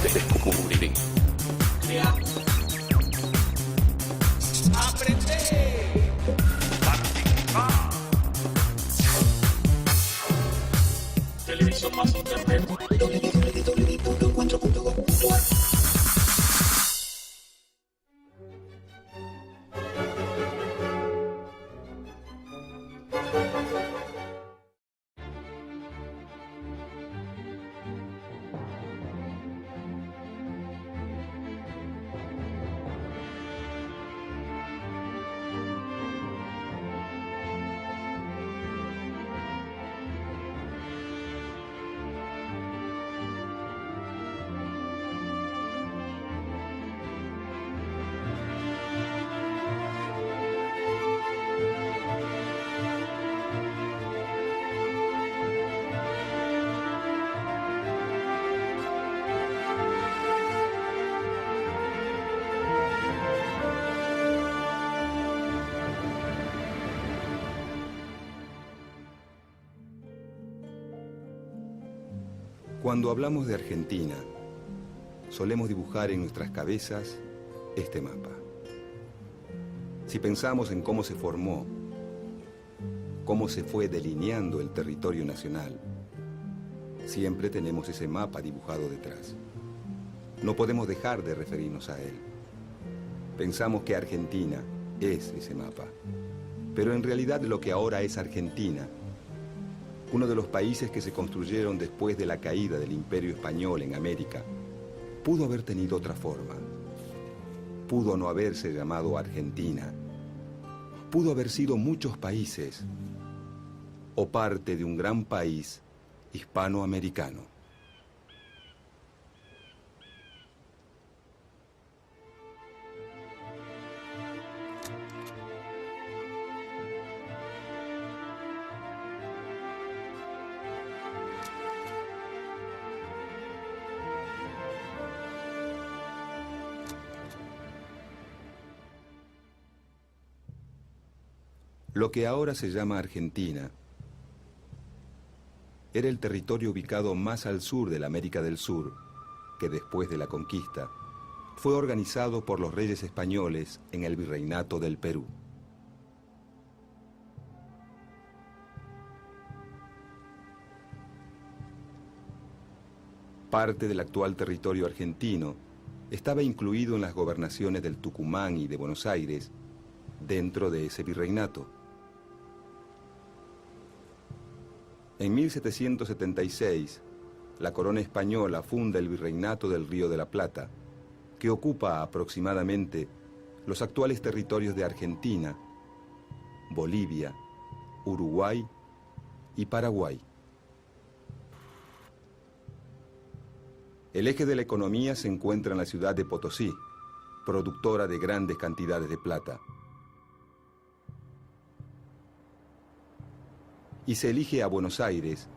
Descubrir. Crear. Aprender. Participar. Televisión más internet. www.encuentro.com.ar. Cuando hablamos de Argentina, solemos dibujar en nuestras cabezas este mapa. Si pensamos en cómo se formó, cómo se fue delineando el territorio nacional, siempre tenemos ese mapa dibujado detrás. No podemos dejar de referirnos a él. Pensamos que Argentina es ese mapa, pero en realidad lo que ahora es Argentina, uno de los países que se construyeron después de la caída del Imperio Español en América, pudo haber tenido otra forma. Pudo no haberse llamado Argentina. Pudo haber sido muchos países o parte de un gran país hispanoamericano. Lo que ahora se llama Argentina era el territorio ubicado más al sur de la América del Sur, que después de la conquista fue organizado por los reyes españoles en el Virreinato del Perú. Parte del actual territorio argentino estaba incluido en las gobernaciones del Tucumán y de Buenos Aires dentro de ese virreinato. En 1776, la corona española funda el Virreinato del Río de la Plata, que ocupa aproximadamente los actuales territorios de Argentina, Bolivia, Uruguay y Paraguay. El eje de la economía se encuentra en la ciudad de Potosí, productora de grandes cantidades de plata. Y se elige a Buenos Aires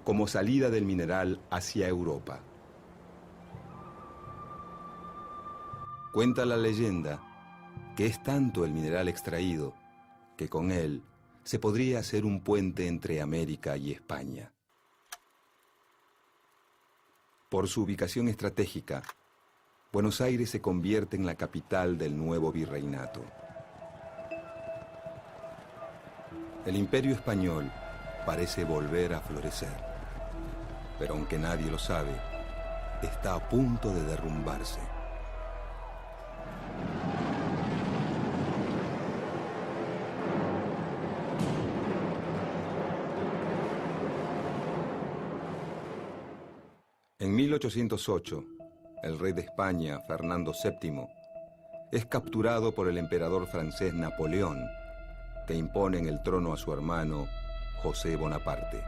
como salida del mineral hacia Europa. Cuenta la leyenda que es tanto el mineral extraído que con él se podría hacer un puente entre América y España. Por su ubicación estratégica, Buenos Aires se convierte en la capital del nuevo virreinato. El Imperio Español parece volver a florecer, pero aunque nadie lo sabe, está a punto de derrumbarse. En 1808, el rey de España, Fernando VII, es capturado por el emperador francés Napoleón, que impone en el trono a su hermano José Bonaparte.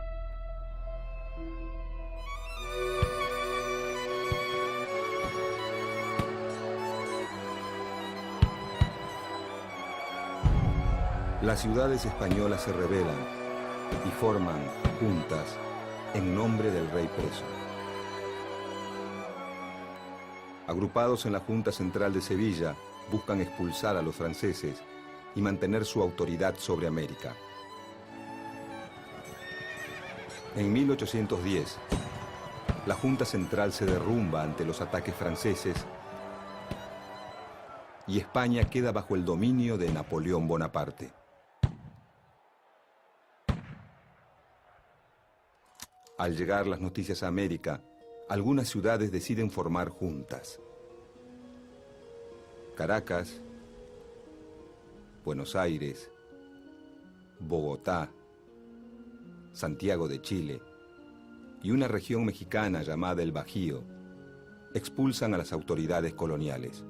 Las ciudades españolas se rebelan y forman juntas en nombre del rey preso. Agrupados en la Junta Central de Sevilla, buscan expulsar a los franceses y mantener su autoridad sobre América. En 1810, la Junta Central se derrumba ante los ataques franceses y España queda bajo el dominio de Napoleón Bonaparte. Al llegar las noticias a América, algunas ciudades deciden formar juntas. Caracas, Buenos Aires, Bogotá, Santiago de Chile y una región mexicana llamada el Bajío expulsan a las autoridades coloniales.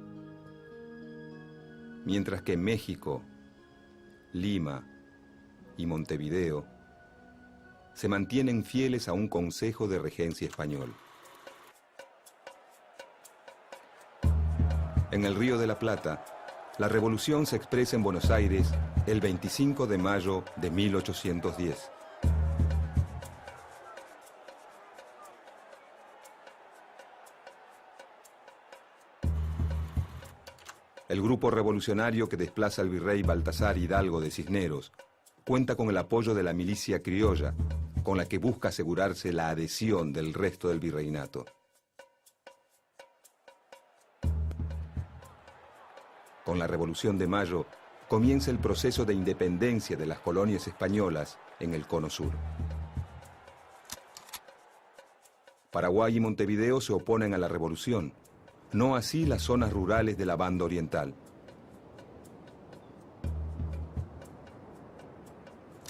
Mientras que México, Lima y Montevideo se mantienen fieles a un consejo de regencia español. En el Río de la Plata, la revolución se expresa en Buenos Aires el 25 de mayo de 1810. El grupo revolucionario que desplaza al virrey Baltasar Hidalgo de Cisneros cuenta con el apoyo de la milicia criolla, con la que busca asegurarse la adhesión del resto del virreinato. Con la Revolución de Mayo comienza el proceso de independencia de las colonias españolas en el Cono Sur. Paraguay y Montevideo se oponen a la revolución, no así las zonas rurales de la Banda Oriental.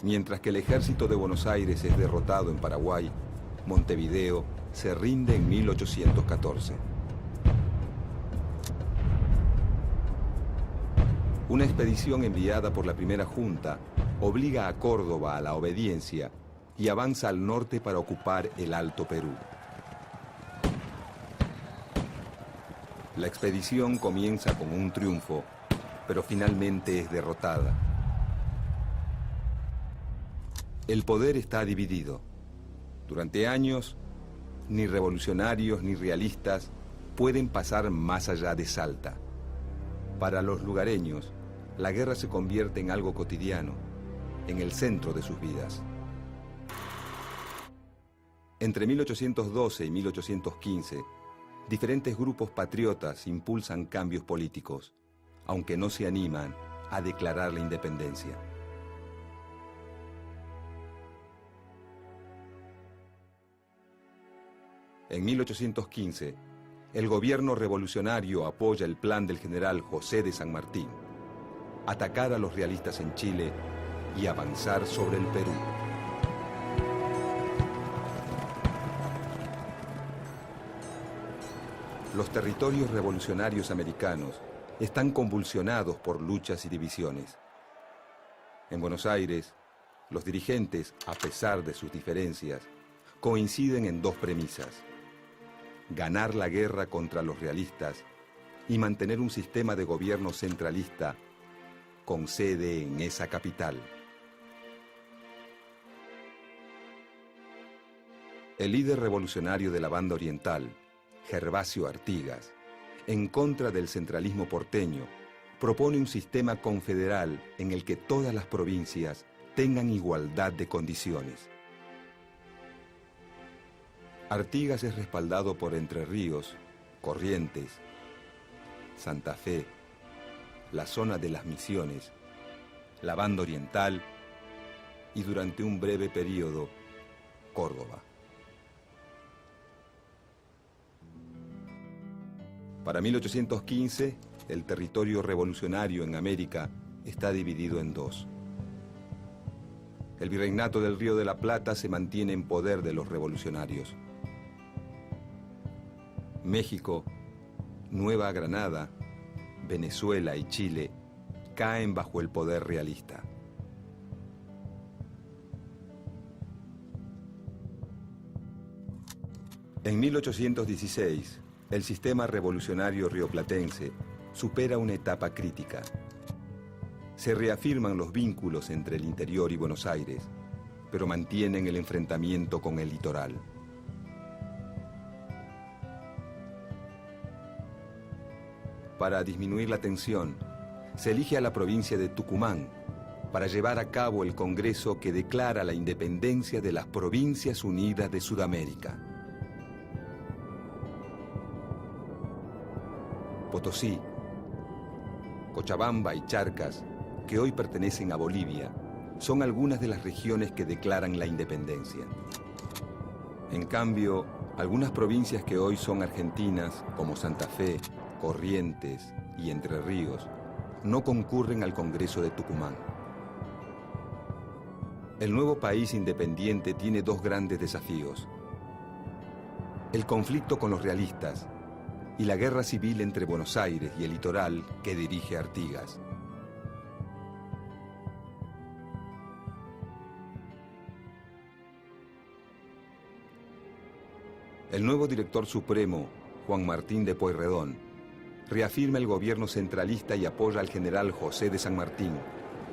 Mientras que el ejército de Buenos Aires es derrotado en Paraguay, Montevideo se rinde en 1814. Una expedición enviada por la primera junta obliga a Córdoba a la obediencia y avanza al norte para ocupar el Alto Perú. La expedición comienza con un triunfo, pero finalmente es derrotada. El poder está dividido. Durante años, ni revolucionarios ni realistas pueden pasar más allá de Salta. Para los lugareños, la guerra se convierte en algo cotidiano, en el centro de sus vidas. Entre 1812 y 1815, diferentes grupos patriotas impulsan cambios políticos, aunque no se animan a declarar la independencia. En 1815, el gobierno revolucionario apoya el plan del general José de San Martín: atacar a los realistas en Chile y avanzar sobre el Perú. Los territorios revolucionarios americanos están convulsionados por luchas y divisiones. En Buenos Aires, los dirigentes, a pesar de sus diferencias, coinciden en dos premisas: ganar la guerra contra los realistas y mantener un sistema de gobierno centralista con sede en esa capital. El líder revolucionario de la Banda Oriental, Gervasio Artigas, en contra del centralismo porteño, propone un sistema confederal en el que todas las provincias tengan igualdad de condiciones. Artigas es respaldado por Entre Ríos, Corrientes, Santa Fe, la zona de las Misiones, la Banda Oriental y, durante un breve periodo, Córdoba. Para 1815, el territorio revolucionario en América está dividido en dos. El virreinato del Río de la Plata se mantiene en poder de los revolucionarios. México, Nueva Granada, Venezuela y Chile caen bajo el poder realista. En 1816, el sistema revolucionario rioplatense supera una etapa crítica. Se reafirman los vínculos entre el interior y Buenos Aires, pero mantienen el enfrentamiento con el litoral. Para disminuir la tensión, se elige a la provincia de Tucumán para llevar a cabo el Congreso que declara la independencia de las Provincias Unidas de Sudamérica. Potosí, Cochabamba y Charcas, que hoy pertenecen a Bolivia, son algunas de las regiones que declaran la independencia. En cambio, algunas provincias que hoy son argentinas, como Santa Fe, Corrientes y Entre Ríos, no concurren al Congreso de Tucumán. El nuevo país independiente tiene dos grandes desafíos: el conflicto con los realistas y la guerra civil entre Buenos Aires y el litoral que dirige Artigas. El nuevo director supremo, Juan Martín de Pueyrredón, reafirma el gobierno centralista y apoya al general José de San Martín,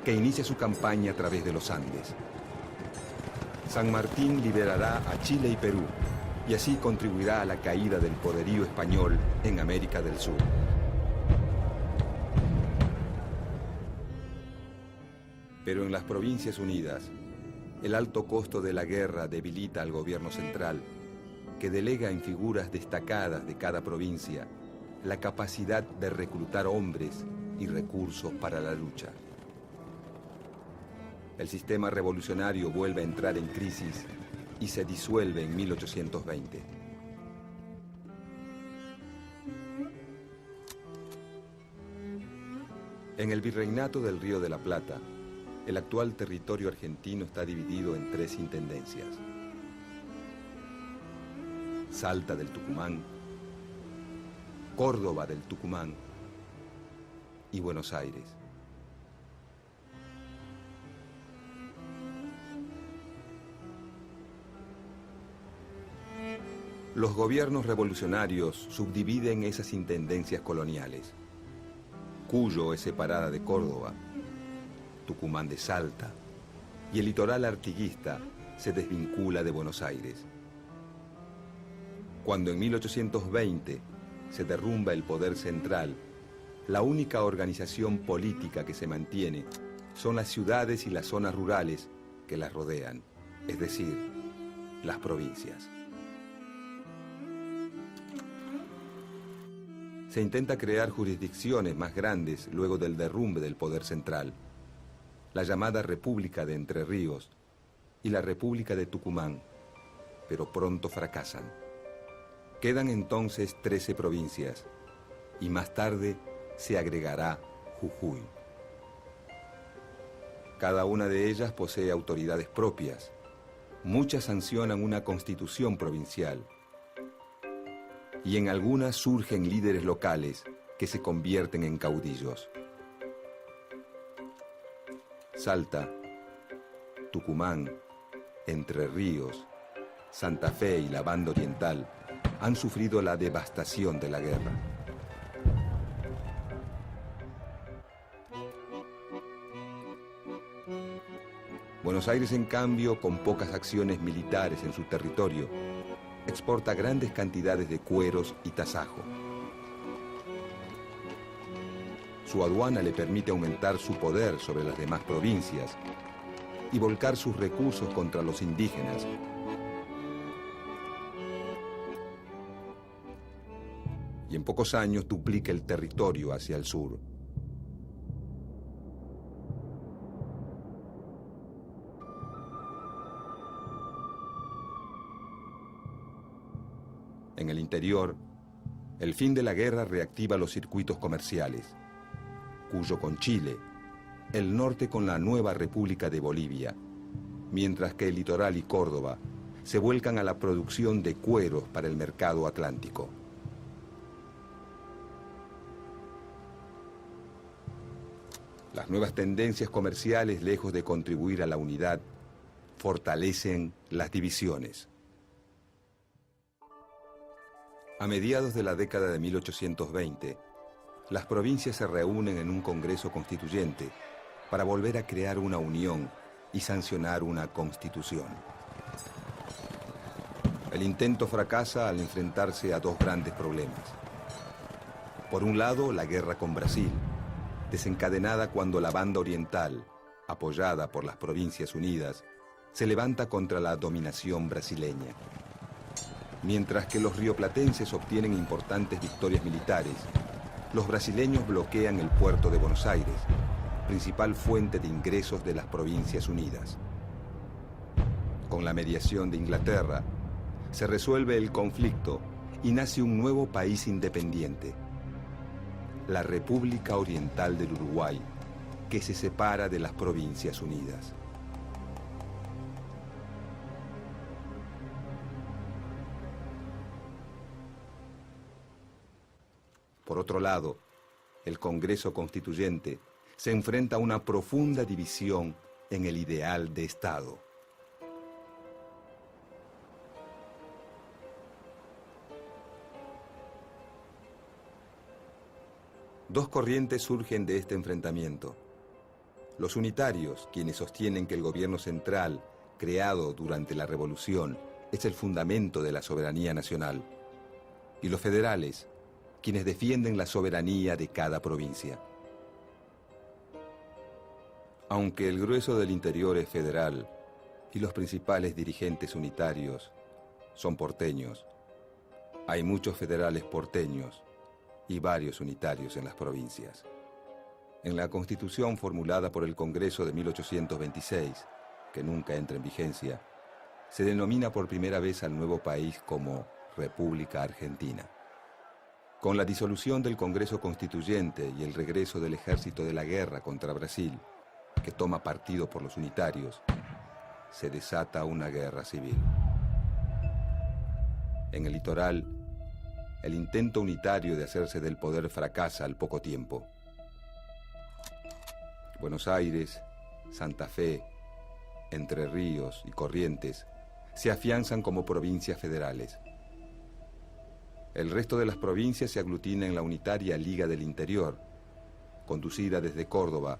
que inicia su campaña a través de los Andes. San Martín liberará a Chile y Perú, y así contribuirá a la caída del poderío español en América del Sur. Pero en las Provincias Unidas, el alto costo de la guerra debilita al gobierno central, que delega en figuras destacadas de cada provincia la capacidad de reclutar hombres y recursos para la lucha. El sistema revolucionario vuelve a entrar en crisis y se disuelve en 1820. En el Virreinato del Río de la Plata, el actual territorio argentino está dividido en 3 intendencias: Salta del Tucumán, Córdoba del Tucumán y Buenos Aires. Los gobiernos revolucionarios subdividen esas intendencias coloniales. Cuyo es separada de Córdoba, Tucumán de Salta, y el litoral artiguista se desvincula de Buenos Aires. Cuando en 1820 se derrumba el poder central, la única organización política que se mantiene son las ciudades y las zonas rurales que las rodean, es decir, las provincias. Se intenta crear jurisdicciones más grandes luego del derrumbe del poder central, la llamada República de Entre Ríos y la República de Tucumán, pero pronto fracasan. Quedan entonces 13 provincias y más tarde se agregará Jujuy. Cada una de ellas posee autoridades propias. Muchas sancionan una constitución provincial y en algunas surgen líderes locales que se convierten en caudillos. Salta, Tucumán, Entre Ríos, Santa Fe y la Banda Oriental han sufrido la devastación de la guerra. Buenos Aires, en cambio, con pocas acciones militares en su territorio, exporta grandes cantidades de cueros y tasajo. Su aduana le permite aumentar su poder sobre las demás provincias y volcar sus recursos contra los indígenas. Y en pocos años duplica el territorio hacia el sur. En el interior, el fin de la guerra reactiva los circuitos comerciales, Cuyo con Chile, el norte con la nueva República de Bolivia, mientras que el litoral y Córdoba se vuelcan a la producción de cueros para el mercado atlántico. Las nuevas tendencias comerciales, lejos de contribuir a la unidad, fortalecen las divisiones. A mediados de la década de 1820, las provincias se reúnen en un Congreso Constituyente para volver a crear una unión y sancionar una constitución. El intento fracasa al enfrentarse a dos grandes problemas. Por un lado, la guerra con Brasil, desencadenada cuando la Banda Oriental, apoyada por las Provincias Unidas, se levanta contra la dominación brasileña. Mientras que los rioplatenses obtienen importantes victorias militares, los brasileños bloquean el puerto de Buenos Aires, principal fuente de ingresos de las Provincias Unidas. Con la mediación de Inglaterra, se resuelve el conflicto y nace un nuevo país independiente, la República Oriental del Uruguay, que se separa de las Provincias Unidas. Por otro lado, el Congreso Constituyente se enfrenta a una profunda división en el ideal de Estado. Dos corrientes surgen de este enfrentamiento. Los unitarios, quienes sostienen que el gobierno central, creado durante la Revolución, es el fundamento de la soberanía nacional, y los federales, quienes defienden la soberanía de cada provincia. Aunque el grueso del interior es federal y los principales dirigentes unitarios son porteños, hay muchos federales porteños y varios unitarios en las provincias. En la Constitución formulada por el Congreso de 1826, que nunca entra en vigencia, se denomina por primera vez al nuevo país como República Argentina. Con la disolución del Congreso Constituyente y el regreso del ejército de la guerra contra Brasil, que toma partido por los unitarios, se desata una guerra civil. En el litoral, el intento unitario de hacerse del poder fracasa al poco tiempo. Buenos Aires, Santa Fe, Entre Ríos y Corrientes se afianzan como provincias federales. El resto de las provincias se aglutina en la unitaria Liga del Interior, conducida desde Córdoba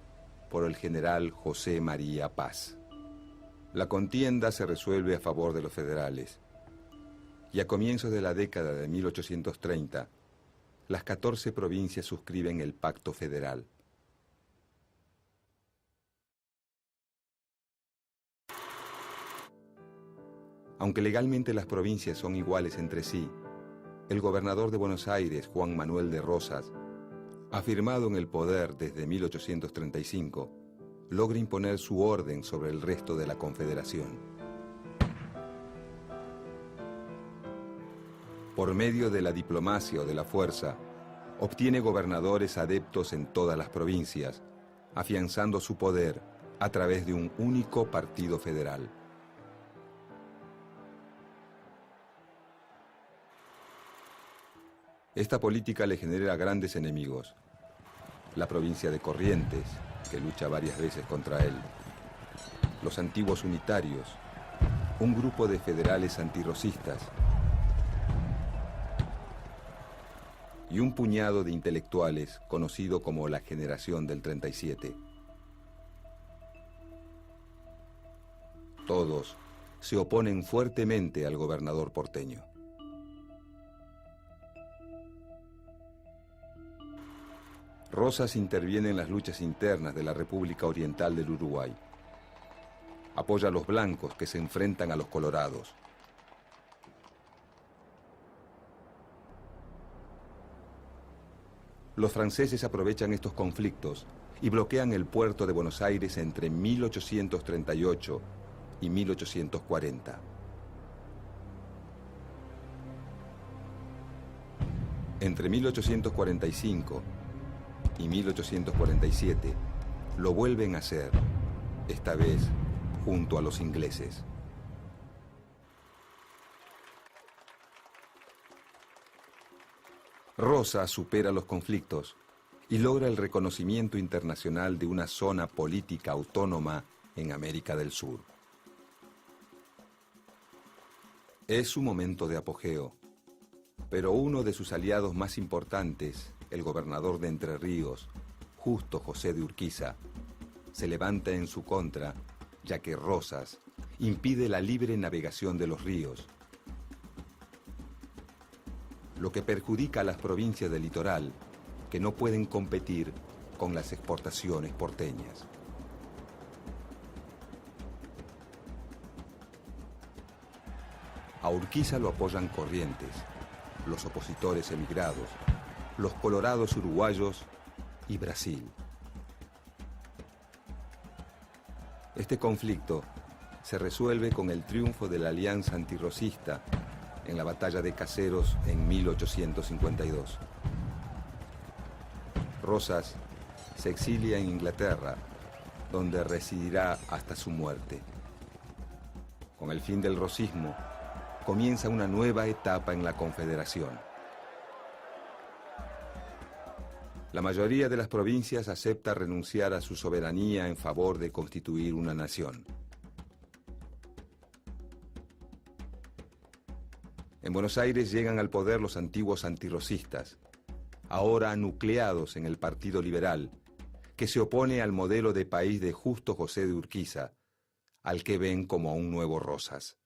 por el general José María Paz. La contienda se resuelve a favor de los federales, y a comienzos de la década de 1830, las 14 provincias suscriben el Pacto Federal. Aunque legalmente las provincias son iguales entre sí, el gobernador de Buenos Aires, Juan Manuel de Rosas, afirmado en el poder desde 1835, logra imponer su orden sobre el resto de la Confederación. Por medio de la diplomacia o de la fuerza, obtiene gobernadores adeptos en todas las provincias, afianzando su poder a través de un único partido federal. Esta política le genera grandes enemigos. La provincia de Corrientes, que lucha varias veces contra él. Los antiguos unitarios, un grupo de federales antirrocistas y un puñado de intelectuales conocido como la Generación del 37. Todos se oponen fuertemente al gobernador porteño. Rosas interviene en las luchas internas de la República Oriental del Uruguay. Apoya a los blancos que se enfrentan a los colorados. Los franceses aprovechan estos conflictos y bloquean el puerto de Buenos Aires entre 1838 y 1840. Entre 1845 y 1847 lo vuelven a hacer, esta vez junto a los ingleses. Rosas supera los conflictos y logra el reconocimiento internacional de una zona política autónoma en América del Sur. Es su momento de apogeo, pero uno de sus aliados más importantes, el gobernador de Entre Ríos, Justo José de Urquiza, se levanta en su contra, ya que Rosas impide la libre navegación de los ríos, lo que perjudica a las provincias del litoral, que no pueden competir con las exportaciones porteñas. A Urquiza lo apoyan Corrientes, los opositores emigrados, los colorados uruguayos y Brasil. Este conflicto se resuelve con el triunfo de la Alianza Antirrosista en la Batalla de Caseros en 1852. Rosas se exilia en Inglaterra, donde residirá hasta su muerte. Con el fin del rosismo, comienza una nueva etapa en la Confederación. La mayoría de las provincias acepta renunciar a su soberanía en favor de constituir una nación. En Buenos Aires llegan al poder los antiguos antirrosistas, ahora nucleados en el Partido Liberal, que se opone al modelo de país de Justo José de Urquiza, al que ven como un nuevo Rosas.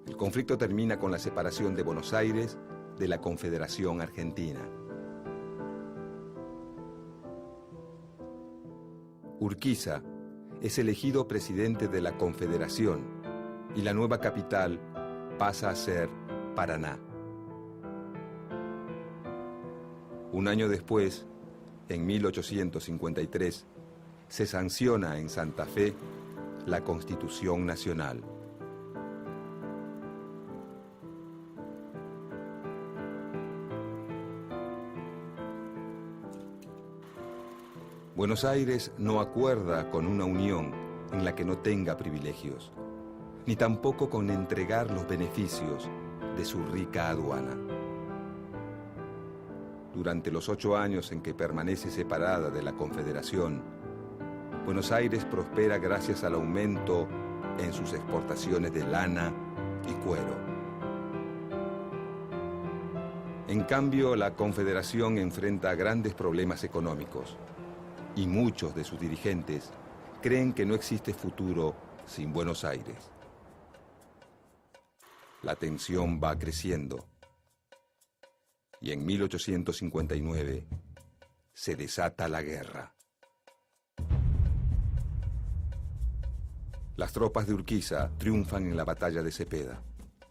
El conflicto termina con la separación de Buenos Aires de la Confederación Argentina. Urquiza es elegido presidente de la Confederación y la nueva capital pasa a ser Paraná. Un año después, en 1853, se sanciona en Santa Fe la Constitución Nacional. Buenos Aires no acuerda con una unión en la que no tenga privilegios, ni tampoco con entregar los beneficios de su rica aduana. Durante los 8 años en que permanece separada de la Confederación, Buenos Aires prospera gracias al aumento en sus exportaciones de lana y cuero. En cambio, la Confederación enfrenta grandes problemas económicos y muchos de sus dirigentes creen que no existe futuro sin Buenos Aires. La tensión va creciendo y en 1859 se desata la guerra. Las tropas de Urquiza triunfan en la batalla de Cepeda.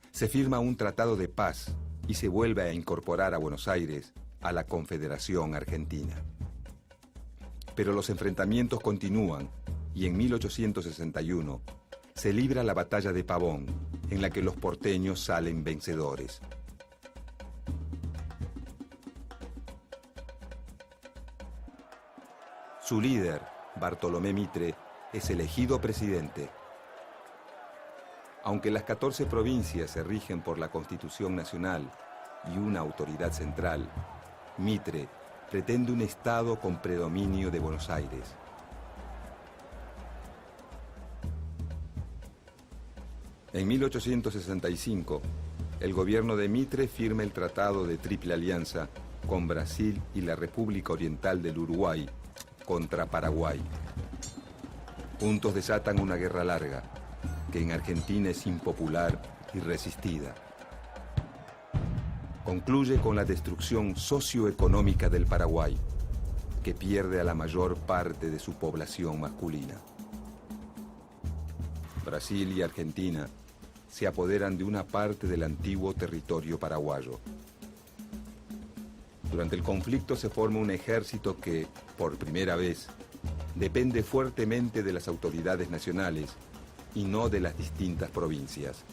Se firma un tratado de paz y se vuelve a incorporar a Buenos Aires a la Confederación Argentina. Pero los enfrentamientos continúan y en 1861 se libra la batalla de Pavón, en la que los porteños salen vencedores. Su líder, Bartolomé Mitre, es elegido presidente. Aunque las 14 provincias se rigen por la Constitución Nacional y una autoridad central, Mitre pretende un Estado con predominio de Buenos Aires. En 1865, el gobierno de Mitre firma el Tratado de Triple Alianza con Brasil y la República Oriental del Uruguay contra Paraguay. Juntos desatan una guerra larga, que en Argentina es impopular y resistida. Concluye con la destrucción socioeconómica del Paraguay, que pierde a la mayor parte de su población masculina. Brasil y Argentina se apoderan de una parte del antiguo territorio paraguayo. Durante el conflicto se forma un ejército que, por primera vez, depende fuertemente de las autoridades nacionales y no de las distintas provincias.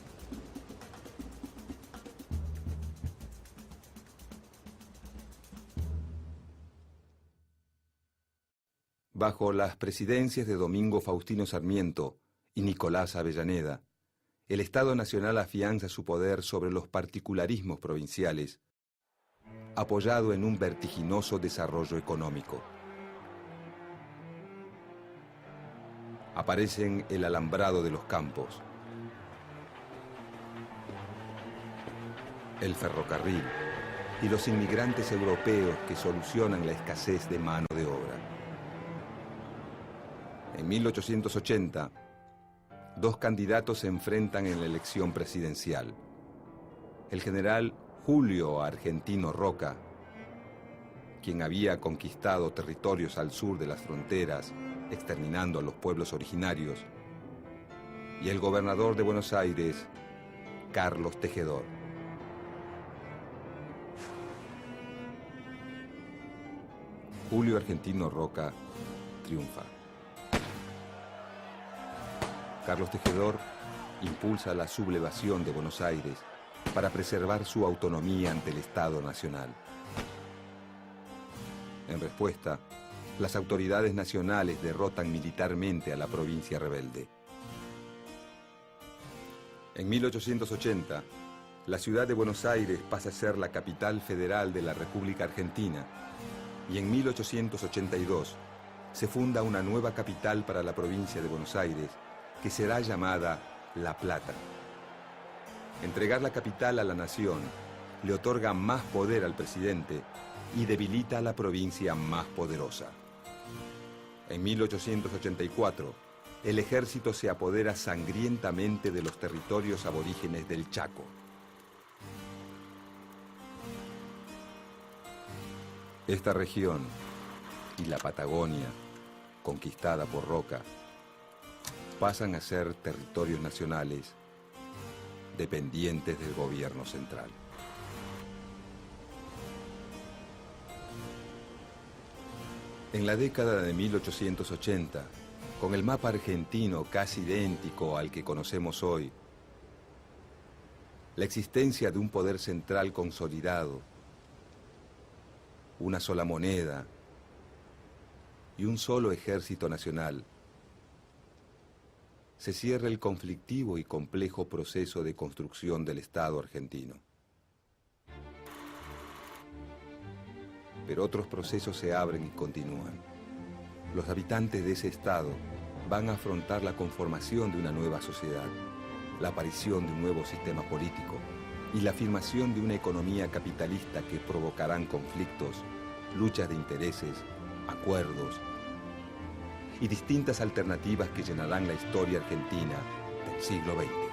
Bajo las presidencias de Domingo Faustino Sarmiento y Nicolás Avellaneda, el Estado Nacional afianza su poder sobre los particularismos provinciales, apoyado en un vertiginoso desarrollo económico. Aparecen el alambrado de los campos, el ferrocarril y los inmigrantes europeos que solucionan la escasez de mano de obra. En 1880, 2 candidatos se enfrentan en la elección presidencial. El general Julio Argentino Roca, quien había conquistado territorios al sur de las fronteras, exterminando a los pueblos originarios, y el gobernador de Buenos Aires, Carlos Tejedor. Julio Argentino Roca triunfa. Carlos Tejedor impulsa la sublevación de Buenos Aires para preservar su autonomía ante el Estado Nacional. En respuesta, las autoridades nacionales derrotan militarmente a la provincia rebelde. En 1880, la ciudad de Buenos Aires pasa a ser la capital federal de la República Argentina y en 1882 se funda una nueva capital para la provincia de Buenos Aires que será llamada La Plata. Entregar la capital a la nación le otorga más poder al presidente y debilita a la provincia más poderosa. En 1884, el ejército se apodera sangrientamente de los territorios aborígenes del Chaco. Esta región y la Patagonia, conquistada por Roca, pasan a ser territorios nacionales dependientes del gobierno central. En la década de 1880, con el mapa argentino casi idéntico al que conocemos hoy, la existencia de un poder central consolidado, una sola moneda y un solo ejército nacional, se cierra el conflictivo y complejo proceso de construcción del Estado argentino. Pero otros procesos se abren y continúan. Los habitantes de ese Estado van a afrontar la conformación de una nueva sociedad, la aparición de un nuevo sistema político y la afirmación de una economía capitalista que provocarán conflictos, luchas de intereses, acuerdos y distintas alternativas que llenarán la historia argentina del siglo XX.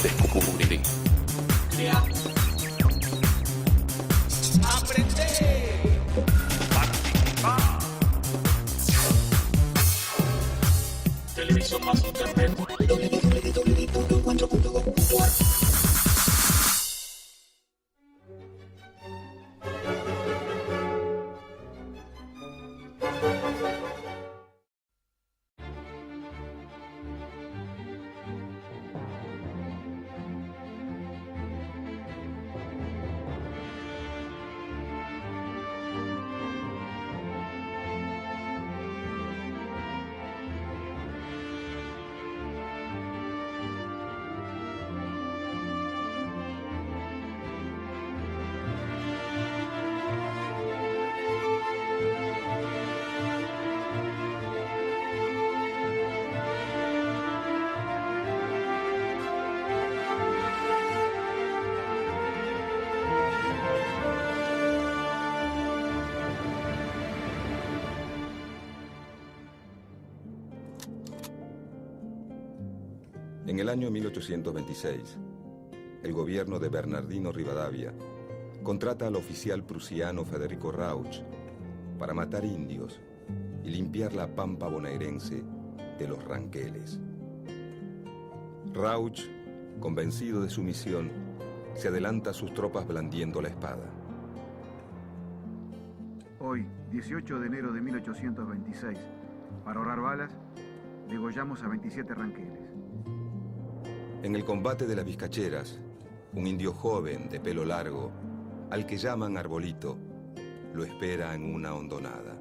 Descubrir. Crear. Aprender. Participar. Televisión más internet. En el año 1826, el gobierno de Bernardino Rivadavia contrata al oficial prusiano Federico Rauch para matar indios y limpiar la pampa bonaerense de los ranqueles. Rauch, convencido de su misión, se adelanta a sus tropas blandiendo la espada. Hoy, 18 de enero de 1826, para ahorrar balas, degollamos a 27 ranqueles. En el combate de las Vizcacheras, un indio joven de pelo largo, al que llaman Arbolito, lo espera en una hondonada.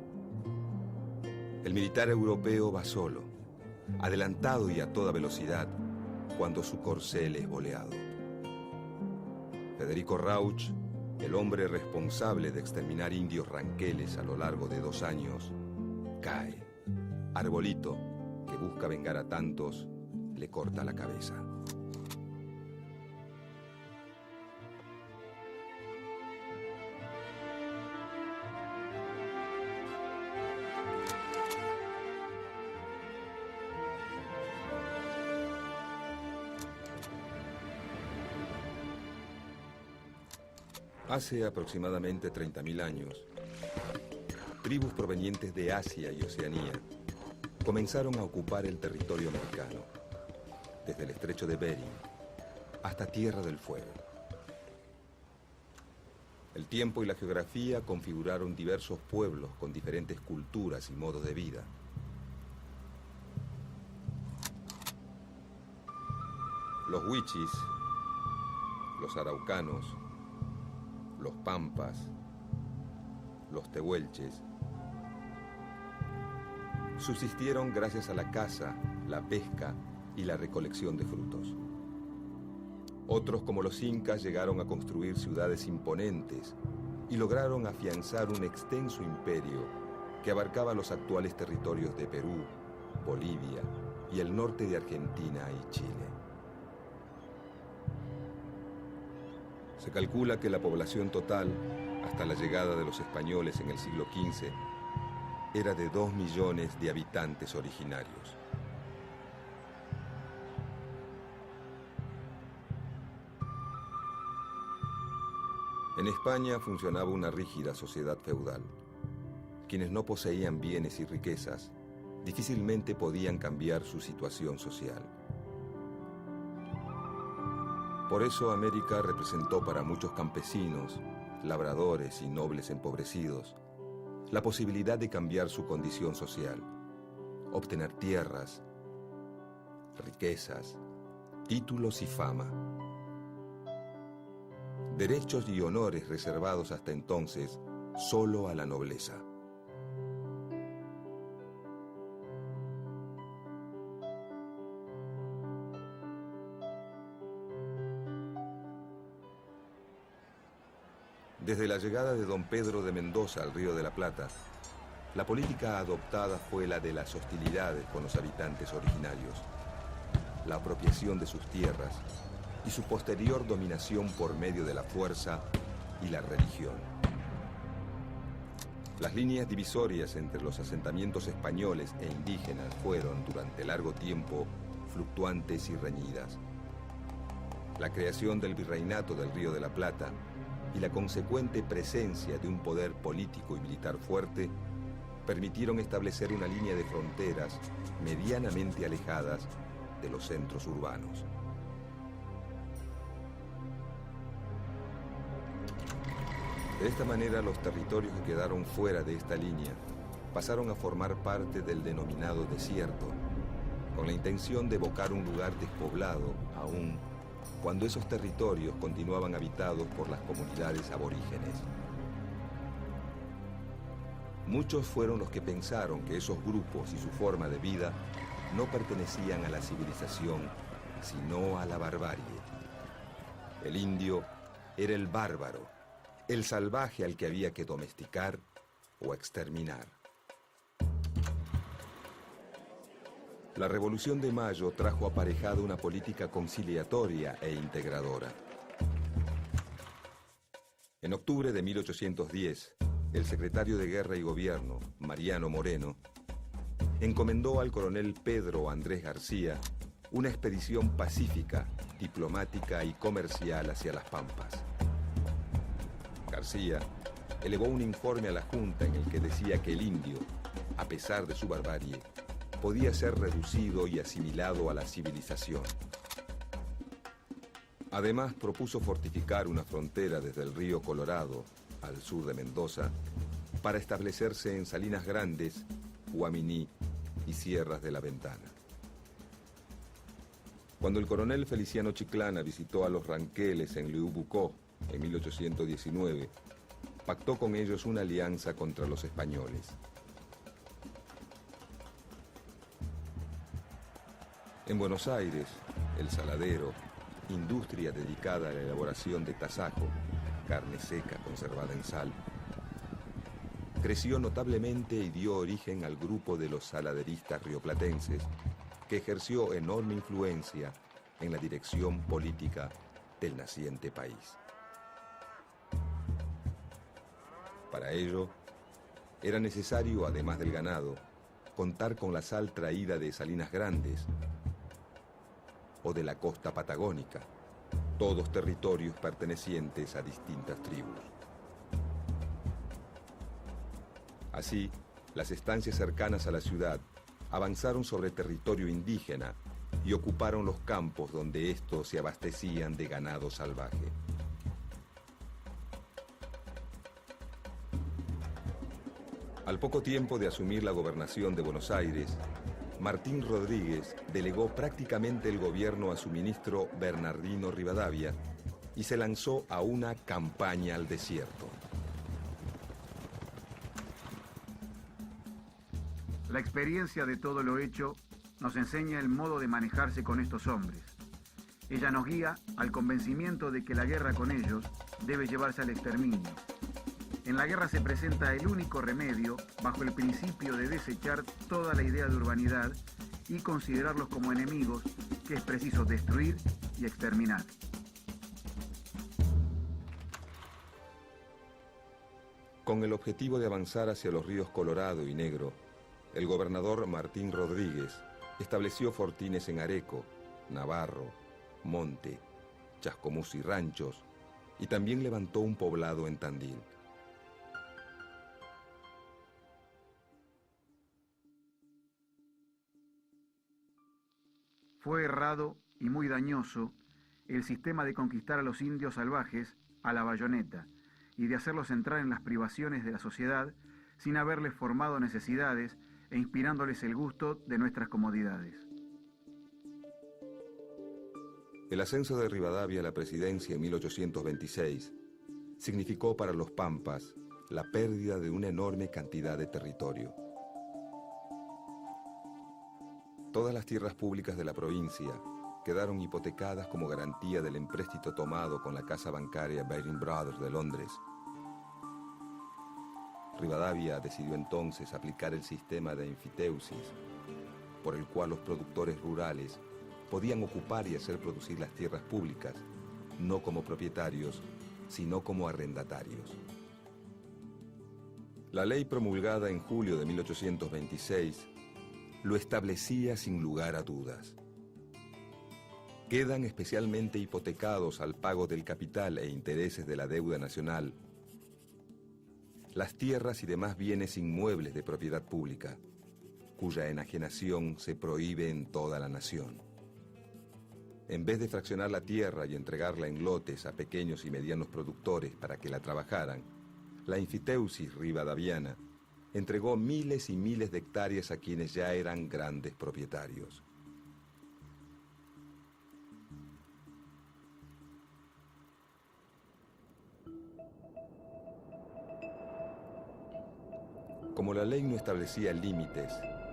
El militar europeo va solo, adelantado y a toda velocidad, cuando su corcel es boleado. Federico Rauch, el hombre responsable de exterminar indios ranqueles a lo largo de 2 años, cae. Arbolito, que busca vengar a tantos, le corta la cabeza. Hace aproximadamente 30.000 años, tribus provenientes de Asia y Oceanía comenzaron a ocupar el territorio americano, desde el estrecho de Bering hasta Tierra del Fuego. El tiempo y la geografía configuraron diversos pueblos con diferentes culturas y modos de vida. Los huichis, los araucanos, los pampas, los tehuelches, subsistieron gracias a la caza, la pesca y la recolección de frutos. Otros, como los incas, llegaron a construir ciudades imponentes y lograron afianzar un extenso imperio que abarcaba los actuales territorios de Perú, Bolivia y el norte de Argentina y Chile. Se calcula que la población total, hasta la llegada de los españoles en el siglo XV, era de 2 millones de habitantes originarios. En España funcionaba una rígida sociedad feudal. Quienes no poseían bienes y riquezas difícilmente podían cambiar su situación social. Por eso América representó para muchos campesinos, labradores y nobles empobrecidos la posibilidad de cambiar su condición social, obtener tierras, riquezas, títulos y fama. Derechos y honores reservados hasta entonces solo a la nobleza. Desde la llegada de don Pedro de Mendoza al Río de la Plata, la política adoptada fue la de las hostilidades con los habitantes originarios, la apropiación de sus tierras y su posterior dominación por medio de la fuerza y la religión. Las líneas divisorias entre los asentamientos españoles e indígenas fueron, durante largo tiempo, fluctuantes y reñidas. La creación del Virreinato del Río de la Plata y la consecuente presencia de un poder político y militar fuerte permitieron establecer una línea de fronteras medianamente alejadas de los centros urbanos. De esta manera, los territorios que quedaron fuera de esta línea pasaron a formar parte del denominado desierto, con la intención de evocar un lugar despoblado aún cuando esos territorios continuaban habitados por las comunidades aborígenes. Muchos fueron los que pensaron que esos grupos y su forma de vida no pertenecían a la civilización, sino a la barbarie. El indio era el bárbaro, el salvaje al que había que domesticar o exterminar. La Revolución de Mayo trajo aparejada una política conciliatoria e integradora. En octubre de 1810, el secretario de Guerra y Gobierno, Mariano Moreno, encomendó al coronel Pedro Andrés García una expedición pacífica, diplomática y comercial hacia las Pampas. García elevó un informe a la Junta en el que decía que el indio, a pesar de su barbarie, podía ser reducido y asimilado a la civilización. Además, propuso fortificar una frontera desde el río Colorado, al sur de Mendoza, para establecerse en Salinas Grandes, Guaminí y Sierras de la Ventana. Cuando el coronel Feliciano Chiclana visitó a los ranqueles en Liubucó en 1819, pactó con ellos una alianza contra los españoles. En Buenos Aires, el saladero, industria dedicada a la elaboración de tasajo, carne seca conservada en sal, creció notablemente y dio origen al grupo de los saladeristas rioplatenses, que ejerció enorme influencia en la dirección política del naciente país. Para ello, era necesario, además del ganado, contar con la sal traída de Salinas Grandes o de la costa patagónica, todos territorios pertenecientes a distintas tribus. Así, las estancias cercanas a la ciudad avanzaron sobre territorio indígena y ocuparon los campos donde estos se abastecían de ganado salvaje. Al poco tiempo de asumir la gobernación de Buenos Aires, Martín Rodríguez delegó prácticamente el gobierno a su ministro Bernardino Rivadavia y se lanzó a una campaña al desierto. La experiencia de todo lo hecho nos enseña el modo de manejarse con estos hombres. Ella nos guía al convencimiento de que la guerra con ellos debe llevarse al exterminio. En la guerra se presenta el único remedio bajo el principio de desechar toda la idea de urbanidad y considerarlos como enemigos que es preciso destruir y exterminar. Con el objetivo de avanzar hacia los ríos Colorado y Negro, el gobernador Martín Rodríguez estableció fortines en Areco, Navarro, Monte, Chascomús y Ranchos, y también levantó un poblado en Tandil. Fue errado y muy dañoso el sistema de conquistar a los indios salvajes a la bayoneta y de hacerlos entrar en las privaciones de la sociedad sin haberles formado necesidades e inspirándoles el gusto de nuestras comodidades. El ascenso de Rivadavia a la presidencia en 1826 significó para los Pampas la pérdida de una enorme cantidad de territorio. Todas las tierras públicas de la provincia quedaron hipotecadas como garantía del empréstito tomado con la casa bancaria Baring Brothers de Londres. Rivadavia decidió entonces aplicar el sistema de enfiteusis, por el cual los productores rurales podían ocupar y hacer producir las tierras públicas, no como propietarios, sino como arrendatarios. La ley promulgada en julio de 1826 lo establecía sin lugar a dudas. Quedan especialmente hipotecados al pago del capital e intereses de la deuda nacional las tierras y demás bienes inmuebles de propiedad pública, cuya enajenación se prohíbe en toda la nación. En vez de fraccionar la tierra y entregarla en lotes a pequeños y medianos productores para que la trabajaran, la enfiteusis rivadaviana entregó miles y miles de hectáreas a quienes ya eran grandes propietarios. Como la ley no establecía límites,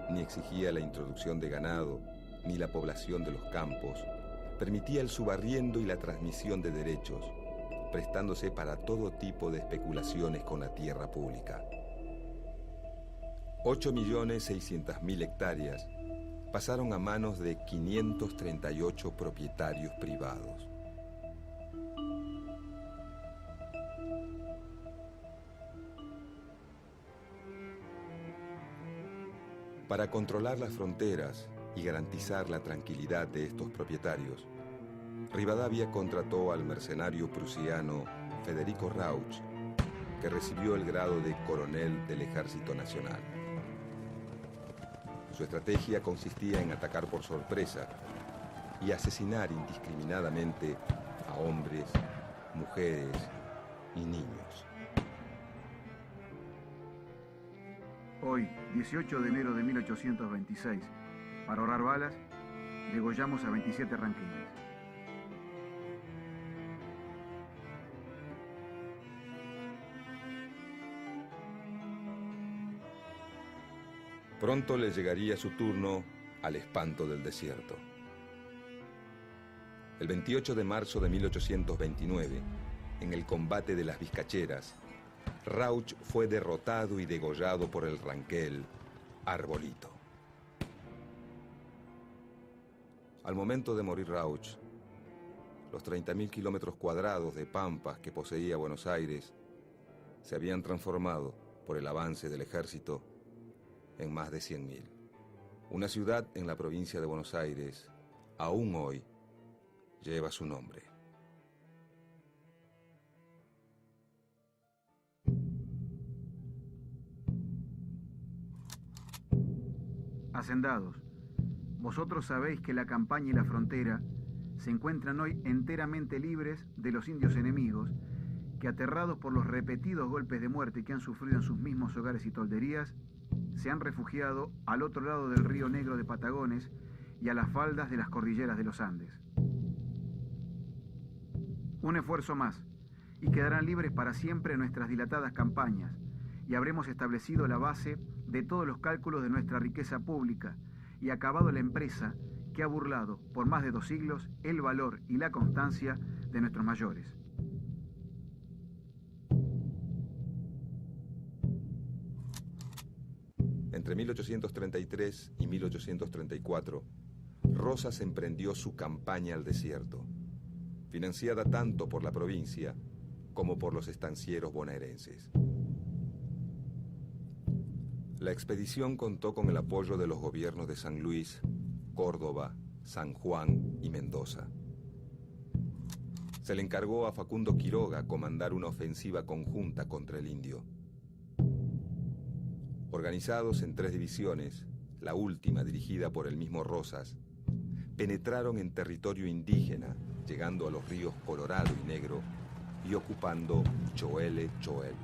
ni exigía la introducción de ganado, ni la población de los campos, permitía el subarriendo y la transmisión de derechos, prestándose para todo tipo de especulaciones con la tierra pública. 8.600.000 hectáreas pasaron a manos de 538 propietarios privados. Para controlar las fronteras y garantizar la tranquilidad de estos propietarios, Rivadavia contrató al mercenario prusiano Federico Rauch, que recibió el grado de coronel del Ejército Nacional. Su estrategia consistía en atacar por sorpresa y asesinar indiscriminadamente a hombres, mujeres y niños. Hoy, 18 de enero de 1826, para ahorrar balas, degollamos a 27 ranqueles. Pronto le llegaría su turno al espanto del desierto. El 28 de marzo de 1829, en el combate de las Vizcacheras, Rauch fue derrotado y degollado por el ranquel Arbolito. Al momento de morir Rauch, los 30.000 kilómetros cuadrados de pampas que poseía Buenos Aires se habían transformado, por el avance del ejército, en más de 100.000. Una ciudad en la provincia de Buenos Aires, aún hoy, lleva su nombre. Hacendados, vosotros sabéis que la campaña y la frontera se encuentran hoy enteramente libres de los indios enemigos que, aterrados por los repetidos golpes de muerte que han sufrido en sus mismos hogares y tolderías, se han refugiado al otro lado del río Negro de Patagones y a las faldas de las cordilleras de los Andes. Un esfuerzo más, y quedarán libres para siempre nuestras dilatadas campañas, y habremos establecido la base de todos los cálculos de nuestra riqueza pública, y acabado la empresa que ha burlado por más de 2 siglos el valor y la constancia de nuestros mayores. Entre 1833 y 1834, Rosas emprendió su campaña al desierto, financiada tanto por la provincia como por los estancieros bonaerenses. La expedición contó con el apoyo de los gobiernos de San Luis, Córdoba, San Juan y Mendoza. Se le encargó a Facundo Quiroga comandar una ofensiva conjunta contra el indio. Organizados en 3 divisiones, la última dirigida por el mismo Rosas, penetraron en territorio indígena, llegando a los ríos Colorado y Negro y ocupando Choele, Choel.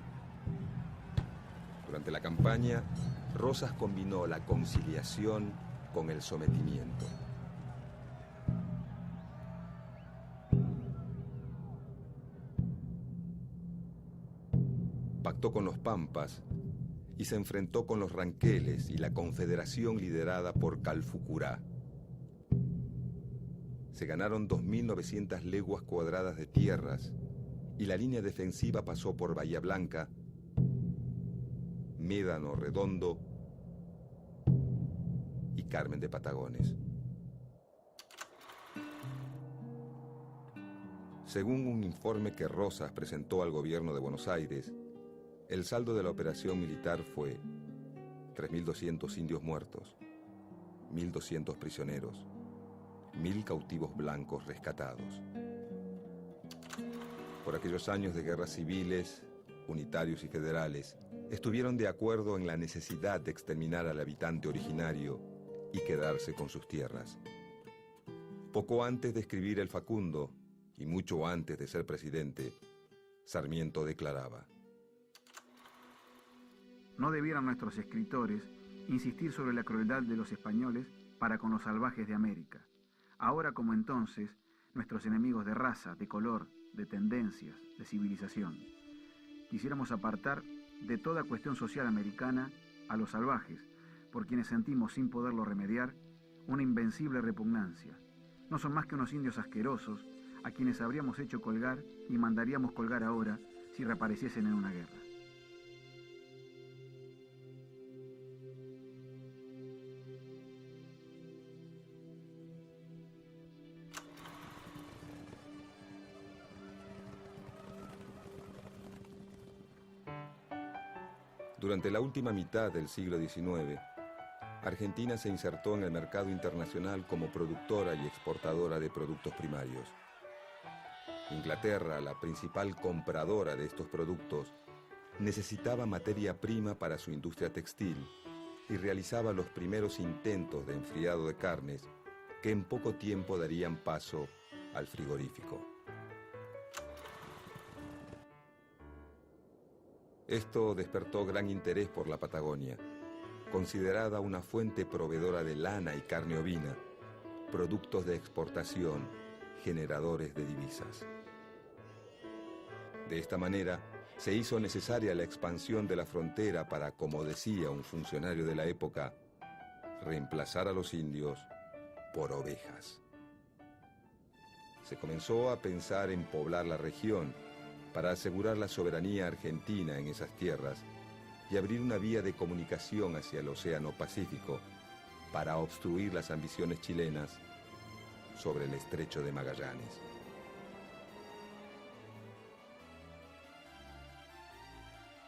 Durante la campaña, Rosas combinó la conciliación con el sometimiento. Pactó con los Pampas y se enfrentó con los Ranqueles y la confederación liderada por Calfucurá. Se ganaron 2.900 leguas cuadradas de tierras y la línea defensiva pasó por Bahía Blanca, Médano Redondo y Carmen de Patagones. Según un informe que Rosas presentó al gobierno de Buenos Aires, el saldo de la operación militar fue 3.200 indios muertos, 1.200 prisioneros, 1.000 cautivos blancos rescatados. Por aquellos años de guerras civiles, unitarios y federales, estuvieron de acuerdo en la necesidad de exterminar al habitante originario y quedarse con sus tierras. Poco antes de escribir el Facundo, y mucho antes de ser presidente, Sarmiento declaraba: no debieran nuestros escritores insistir sobre la crueldad de los españoles para con los salvajes de América. Ahora como entonces, nuestros enemigos de raza, de color, de tendencias, de civilización. Quisiéramos apartar de toda cuestión social americana a los salvajes, por quienes sentimos, sin poderlo remediar, una invencible repugnancia. No son más que unos indios asquerosos a quienes habríamos hecho colgar y mandaríamos colgar ahora si reapareciesen en una guerra. Durante la última mitad del siglo XIX, Argentina se insertó en el mercado internacional como productora y exportadora de productos primarios. Inglaterra, la principal compradora de estos productos, necesitaba materia prima para su industria textil y realizaba los primeros intentos de enfriado de carnes que en poco tiempo darían paso al frigorífico. Esto despertó gran interés por la Patagonia, considerada una fuente proveedora de lana y carne ovina, productos de exportación, generadores de divisas. De esta manera, se hizo necesaria la expansión de la frontera para, como decía un funcionario de la época, reemplazar a los indios por ovejas. Se comenzó a pensar en poblar la región para asegurar la soberanía argentina en esas tierras y abrir una vía de comunicación hacia el Océano Pacífico para obstruir las ambiciones chilenas sobre el Estrecho de Magallanes.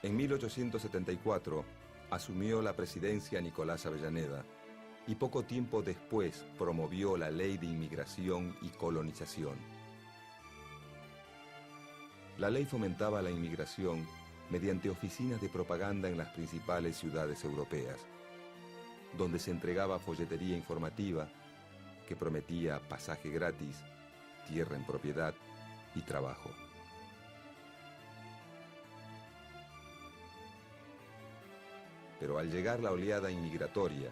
En 1874 asumió la presidencia Nicolás Avellaneda y poco tiempo después promovió la Ley de Inmigración y Colonización. La ley fomentaba la inmigración mediante oficinas de propaganda en las principales ciudades europeas, donde se entregaba folletería informativa que prometía pasaje gratis, tierra en propiedad y trabajo. Pero al llegar la oleada inmigratoria,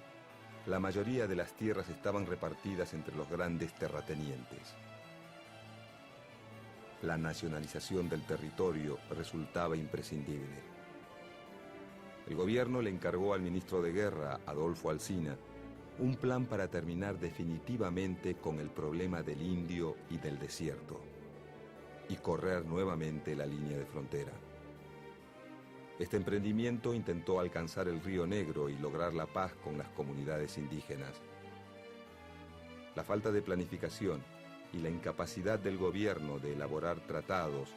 la mayoría de las tierras estaban repartidas entre los grandes terratenientes. La nacionalización del territorio resultaba imprescindible. El gobierno le encargó al ministro de Guerra, Adolfo Alsina, un plan para terminar definitivamente con el problema del indio y del desierto, y correr nuevamente la línea de frontera. Este emprendimiento intentó alcanzar el Río Negro y lograr la paz con las comunidades indígenas. La falta de planificación y la incapacidad del gobierno de elaborar tratados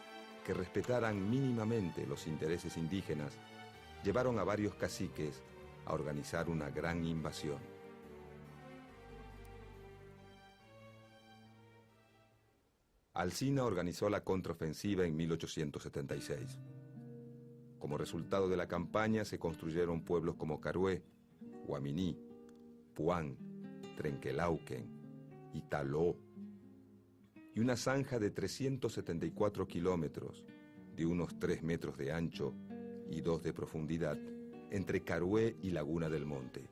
que respetaran mínimamente los intereses indígenas llevaron a varios caciques a organizar una gran invasión. Alsina organizó la contraofensiva en 1876. Como resultado de la campaña se construyeron pueblos como Carué, Guaminí, Puán, Trenquelauquen, Italó, y una zanja de 374 kilómetros, de unos 3 metros de ancho y 2 de profundidad, entre Carué y Laguna del Monte,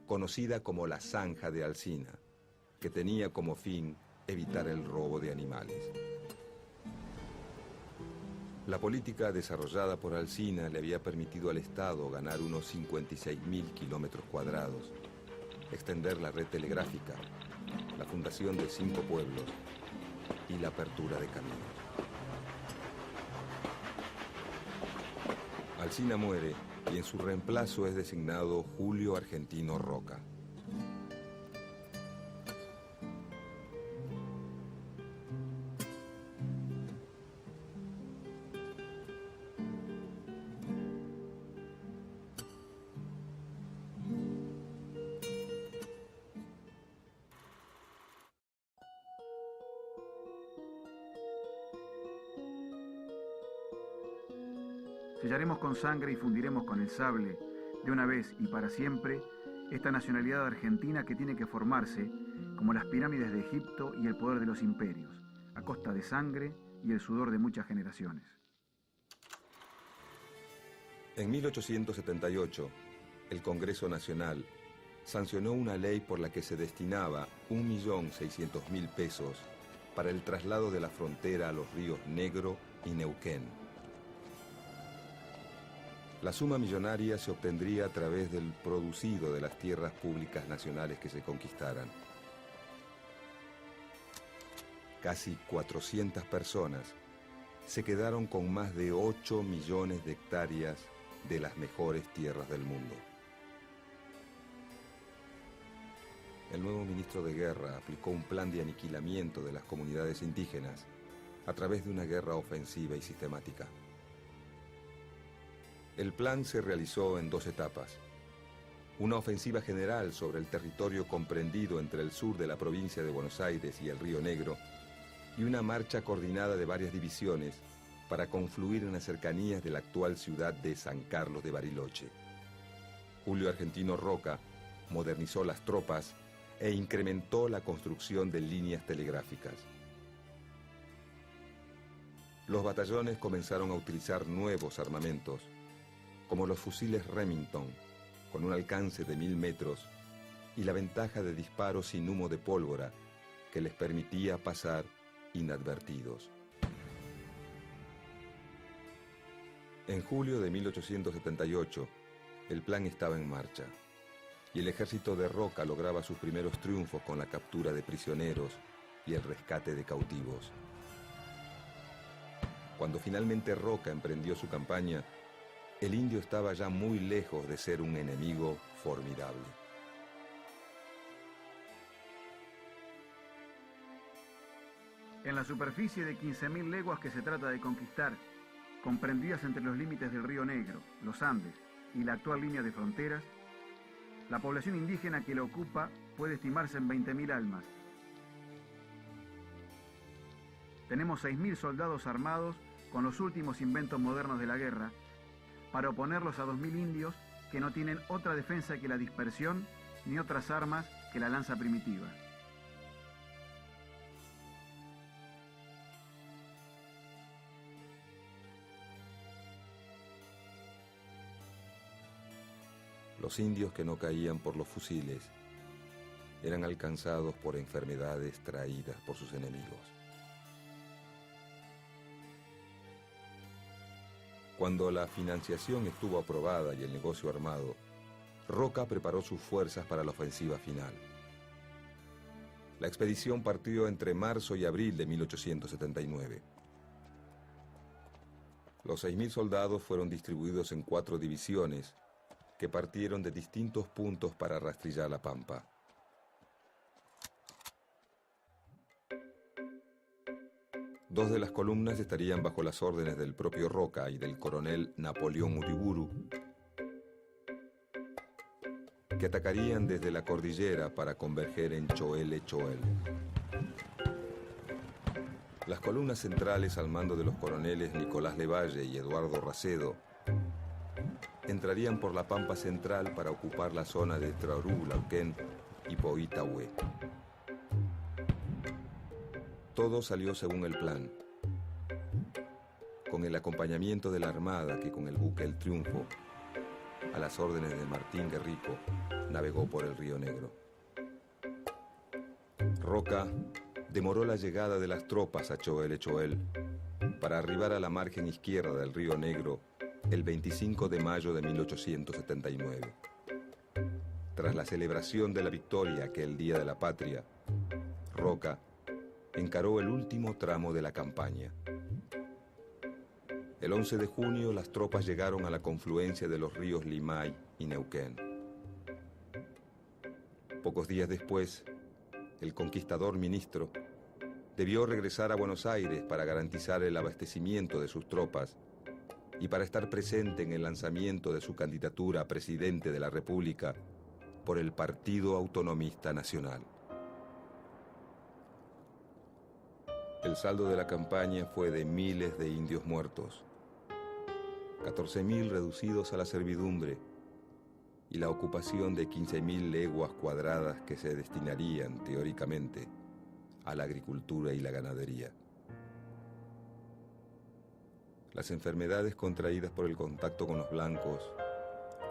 conocida como la Zanja de Alsina, que tenía como fin evitar el robo de animales. La política desarrollada por Alsina le había permitido al Estado ganar unos 56.000 kilómetros cuadrados, extender la red telegráfica, la fundación de 5 pueblos y la apertura de caminos. Alsina muere y en su reemplazo es designado Julio Argentino Roca. Sellaremos con sangre y fundiremos con el sable, de una vez y para siempre, esta nacionalidad argentina que tiene que formarse como las pirámides de Egipto y el poder de los imperios, a costa de sangre y el sudor de muchas generaciones. En 1878, el Congreso Nacional sancionó una ley por la que se destinaba 1.600.000 pesos para el traslado de la frontera a los ríos Negro y Neuquén. La suma millonaria se obtendría a través del producido de las tierras públicas nacionales que se conquistaran. Casi 400 personas se quedaron con más de 8 millones de hectáreas de las mejores tierras del mundo. El nuevo ministro de Guerra aplicó un plan de aniquilamiento de las comunidades indígenas a través de una guerra ofensiva y sistemática. El plan se realizó en 2 etapas. Una ofensiva general sobre el territorio comprendido entre el sur de la provincia de Buenos Aires y el Río Negro, y una marcha coordinada de varias divisiones para confluir en las cercanías de la actual ciudad de San Carlos de Bariloche. Julio Argentino Roca modernizó las tropas e incrementó la construcción de líneas telegráficas. Los batallones comenzaron a utilizar nuevos armamentos, como los fusiles Remington, con un alcance de 1000 metros y la ventaja de disparos sin humo de pólvora que les permitía pasar inadvertidos. En julio de 1878, el plan estaba en marcha y el ejército de Roca lograba sus primeros triunfos con la captura de prisioneros y el rescate de cautivos. Cuando finalmente Roca emprendió su campaña, el indio estaba ya muy lejos de ser un enemigo formidable. En la superficie de 15.000 leguas que se trata de conquistar, comprendidas entre los límites del Río Negro, los Andes y la actual línea de fronteras, la población indígena que la ocupa puede estimarse en 20.000 almas. Tenemos 6.000 soldados armados con los últimos inventos modernos de la guerra, para oponerlos a 2.000 indios que no tienen otra defensa que la dispersión ni otras armas que la lanza primitiva. Los indios que no caían por los fusiles eran alcanzados por enfermedades traídas por sus enemigos. Cuando la financiación estuvo aprobada y el negocio armado, Roca preparó sus fuerzas para la ofensiva final. La expedición partió entre marzo y abril de 1879. Los 6.000 soldados fueron distribuidos en 4 divisiones que partieron de distintos puntos para rastrillar la pampa. Dos de las columnas estarían bajo las órdenes del propio Roca y del coronel Napoleón Uriburu, que atacarían desde la cordillera para converger en Choel-Choel. Las columnas centrales, al mando de los coroneles Nicolás Levalle y Eduardo Racedo, entrarían por la pampa central para ocupar la zona de Traorú, Lauquén y Poïtahué. Todo salió según el plan, con el acompañamiento de la Armada que con el buque El Triunfo, a las órdenes de Martín Guerrico, navegó por el Río Negro. Roca demoró la llegada de las tropas a Choel-Choel para arribar a la margen izquierda del Río Negro el 25 de mayo de 1879. Tras la celebración de la victoria aquel Día de la Patria, Roca encaró el último tramo de la campaña. El 11 de junio las tropas llegaron a la confluencia de los ríos Limay y Neuquén. Pocos días después, el conquistador ministro debió regresar a Buenos Aires para garantizar el abastecimiento de sus tropas y para estar presente en el lanzamiento de su candidatura a presidente de la República por el Partido Autonomista Nacional. El saldo de la campaña fue de miles de indios muertos, 14.000 reducidos a la servidumbre y la ocupación de 15.000 leguas cuadradas que se destinarían, teóricamente, a la agricultura y la ganadería. Las enfermedades contraídas por el contacto con los blancos,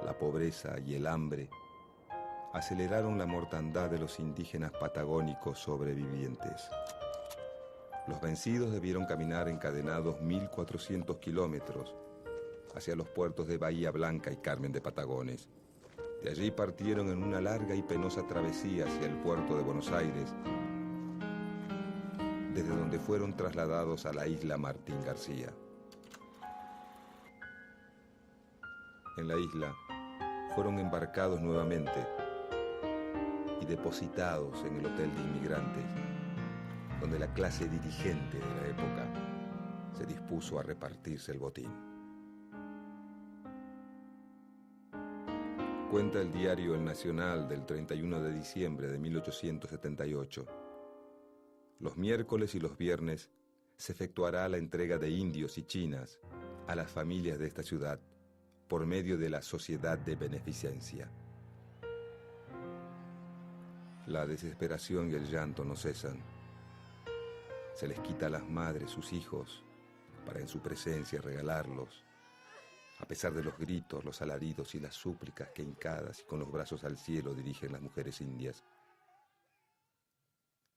la pobreza y el hambre aceleraron la mortandad de los indígenas patagónicos sobrevivientes. Los vencidos debieron caminar encadenados 1.400 kilómetros hacia los puertos de Bahía Blanca y Carmen de Patagones. De allí partieron en una larga y penosa travesía hacia el puerto de Buenos Aires, desde donde fueron trasladados a la isla Martín García. En la isla fueron embarcados nuevamente y depositados en el Hotel de Inmigrantes, donde la clase dirigente de la época se dispuso a repartirse el botín. Cuenta el diario El Nacional del 31 de diciembre de 1878. Los miércoles y los viernes se efectuará la entrega de indios y chinas a las familias de esta ciudad por medio de la Sociedad de Beneficencia. La desesperación y el llanto no cesan. Se les quita a las madres sus hijos para en su presencia regalarlos a pesar de los gritos, los alaridos y las súplicas que hincadas y con los brazos al cielo dirigen las mujeres indias.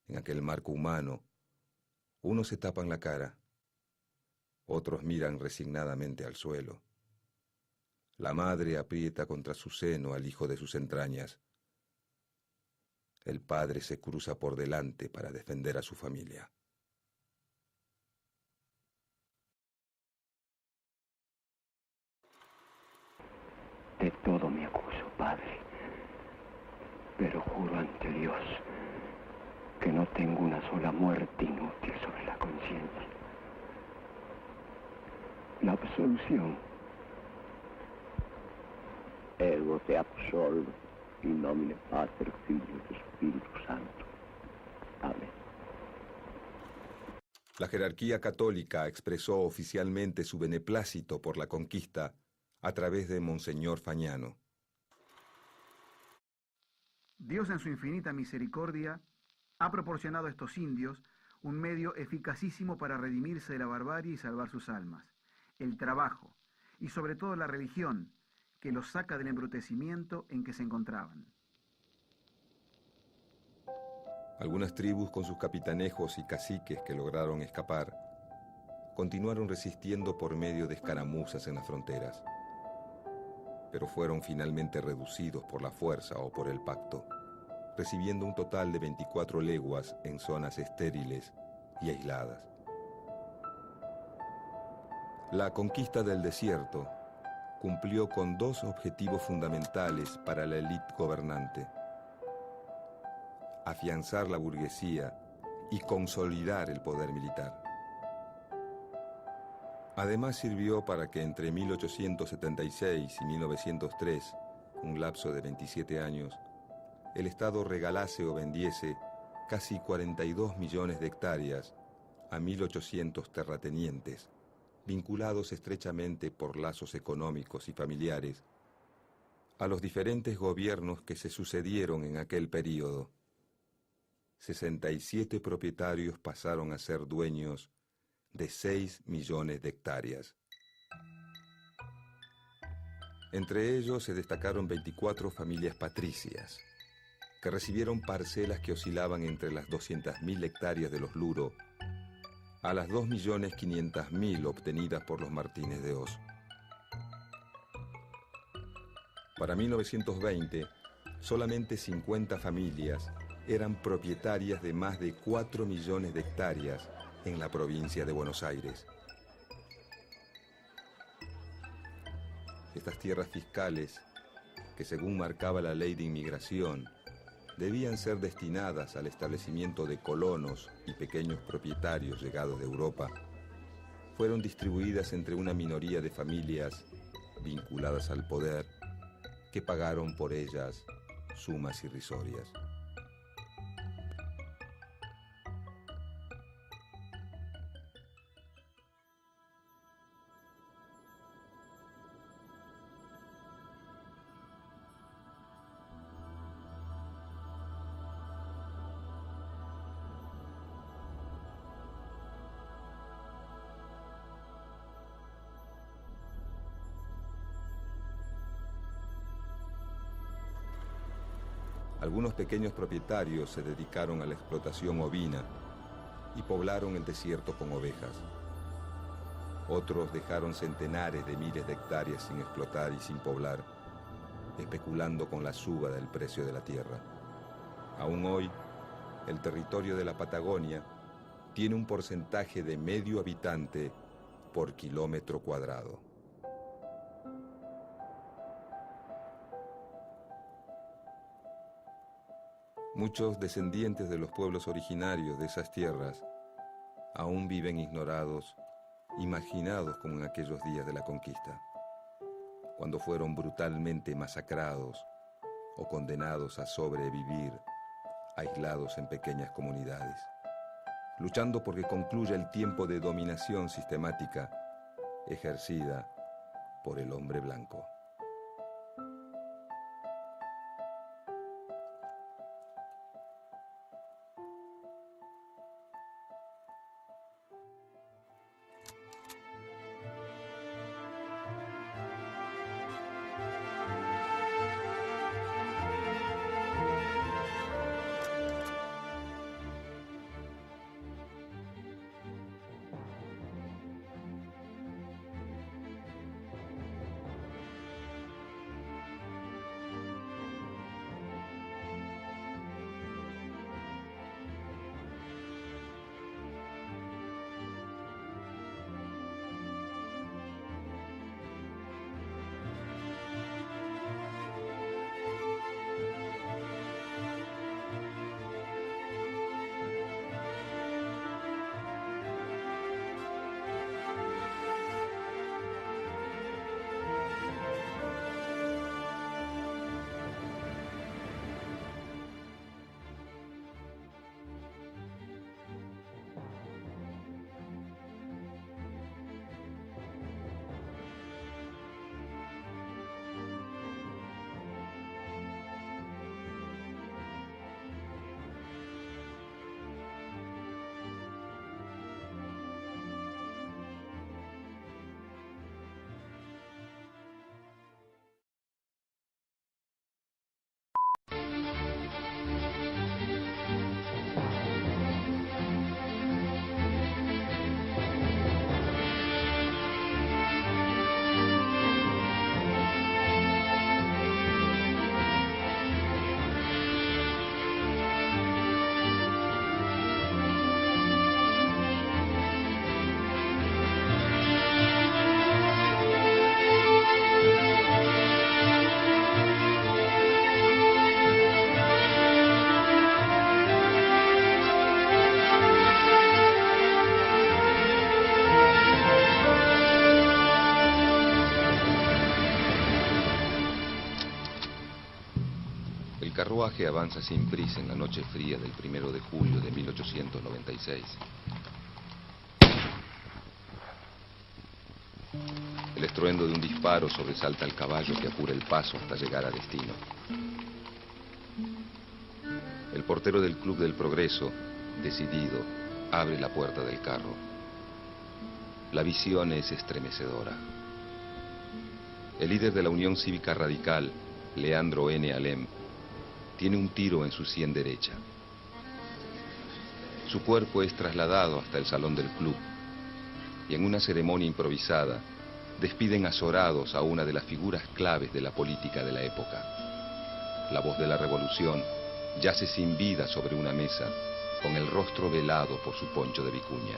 En aquel marco humano, unos se tapan la cara, otros miran resignadamente al suelo. La madre aprieta contra su seno al hijo de sus entrañas. El padre se cruza por delante para defender a su familia. De todo me acuso, Padre, pero juro ante Dios que no tengo una sola muerte inútil sobre la conciencia. La absolución. Ergo te absolvo, in nomine Pater, Figlio e Spirito Santo. Amén. La jerarquía católica expresó oficialmente su beneplácito por la conquista a través de Monseñor Fagnano. Dios en su infinita misericordia ha proporcionado a estos indios un medio eficacísimo para redimirse de la barbarie y salvar sus almas: el trabajo y sobre todo la religión, que los saca del embrutecimiento en que se encontraban. Algunas tribus con sus capitanejos y caciques que lograron escapar continuaron resistiendo por medio de escaramuzas en las fronteras, pero fueron finalmente reducidos por la fuerza o por el pacto, recibiendo un total de 24 leguas en zonas estériles y aisladas. La conquista del desierto cumplió con dos objetivos fundamentales para la élite gobernante: afianzar la burguesía y consolidar el poder militar. Además sirvió para que entre 1876 y 1903, un lapso de 27 años, el Estado regalase o vendiese casi 42 millones de hectáreas a 1.800 terratenientes, vinculados estrechamente por lazos económicos y familiares, a los diferentes gobiernos que se sucedieron en aquel período. 67 propietarios pasaron a ser dueños de 6 millones de hectáreas. Entre ellos se destacaron 24 familias patricias, que recibieron parcelas que oscilaban entre las 200.000 hectáreas de los Luro a las 2.500.000 obtenidas por los Martínez de Oz. Para 1920, solamente 50 familias eran propietarias de más de 4 millones de hectáreas en la provincia de Buenos Aires. Estas tierras fiscales, que según marcaba la ley de inmigración, debían ser destinadas al establecimiento de colonos y pequeños propietarios llegados de Europa, fueron distribuidas entre una minoría de familias vinculadas al poder que pagaron por ellas sumas irrisorias. Algunos pequeños propietarios se dedicaron a la explotación ovina y poblaron el desierto con ovejas. Otros dejaron centenares de miles de hectáreas sin explotar y sin poblar, especulando con la suba del precio de la tierra. Aún hoy, el territorio de la Patagonia tiene un porcentaje de medio habitante por kilómetro cuadrado. Muchos descendientes de los pueblos originarios de esas tierras aún viven ignorados, imaginados como en aquellos días de la conquista, cuando fueron brutalmente masacrados o condenados a sobrevivir aislados en pequeñas comunidades, luchando porque concluya el tiempo de dominación sistemática ejercida por el hombre blanco. El carruaje avanza sin prisa en la noche fría del 1 de julio de 1896. El estruendo de un disparo sobresalta al caballo que apura el paso hasta llegar a destino. El portero del Club del Progreso, decidido, abre la puerta del carro. La visión es estremecedora. El líder de la Unión Cívica Radical, Leandro N. Alem, tiene un tiro en su sien derecha. Su cuerpo es trasladado hasta el salón del club y en una ceremonia improvisada despiden azorados a una de las figuras claves de la política de la época. La voz de la revolución yace sin vida sobre una mesa, con el rostro velado por su poncho de vicuña.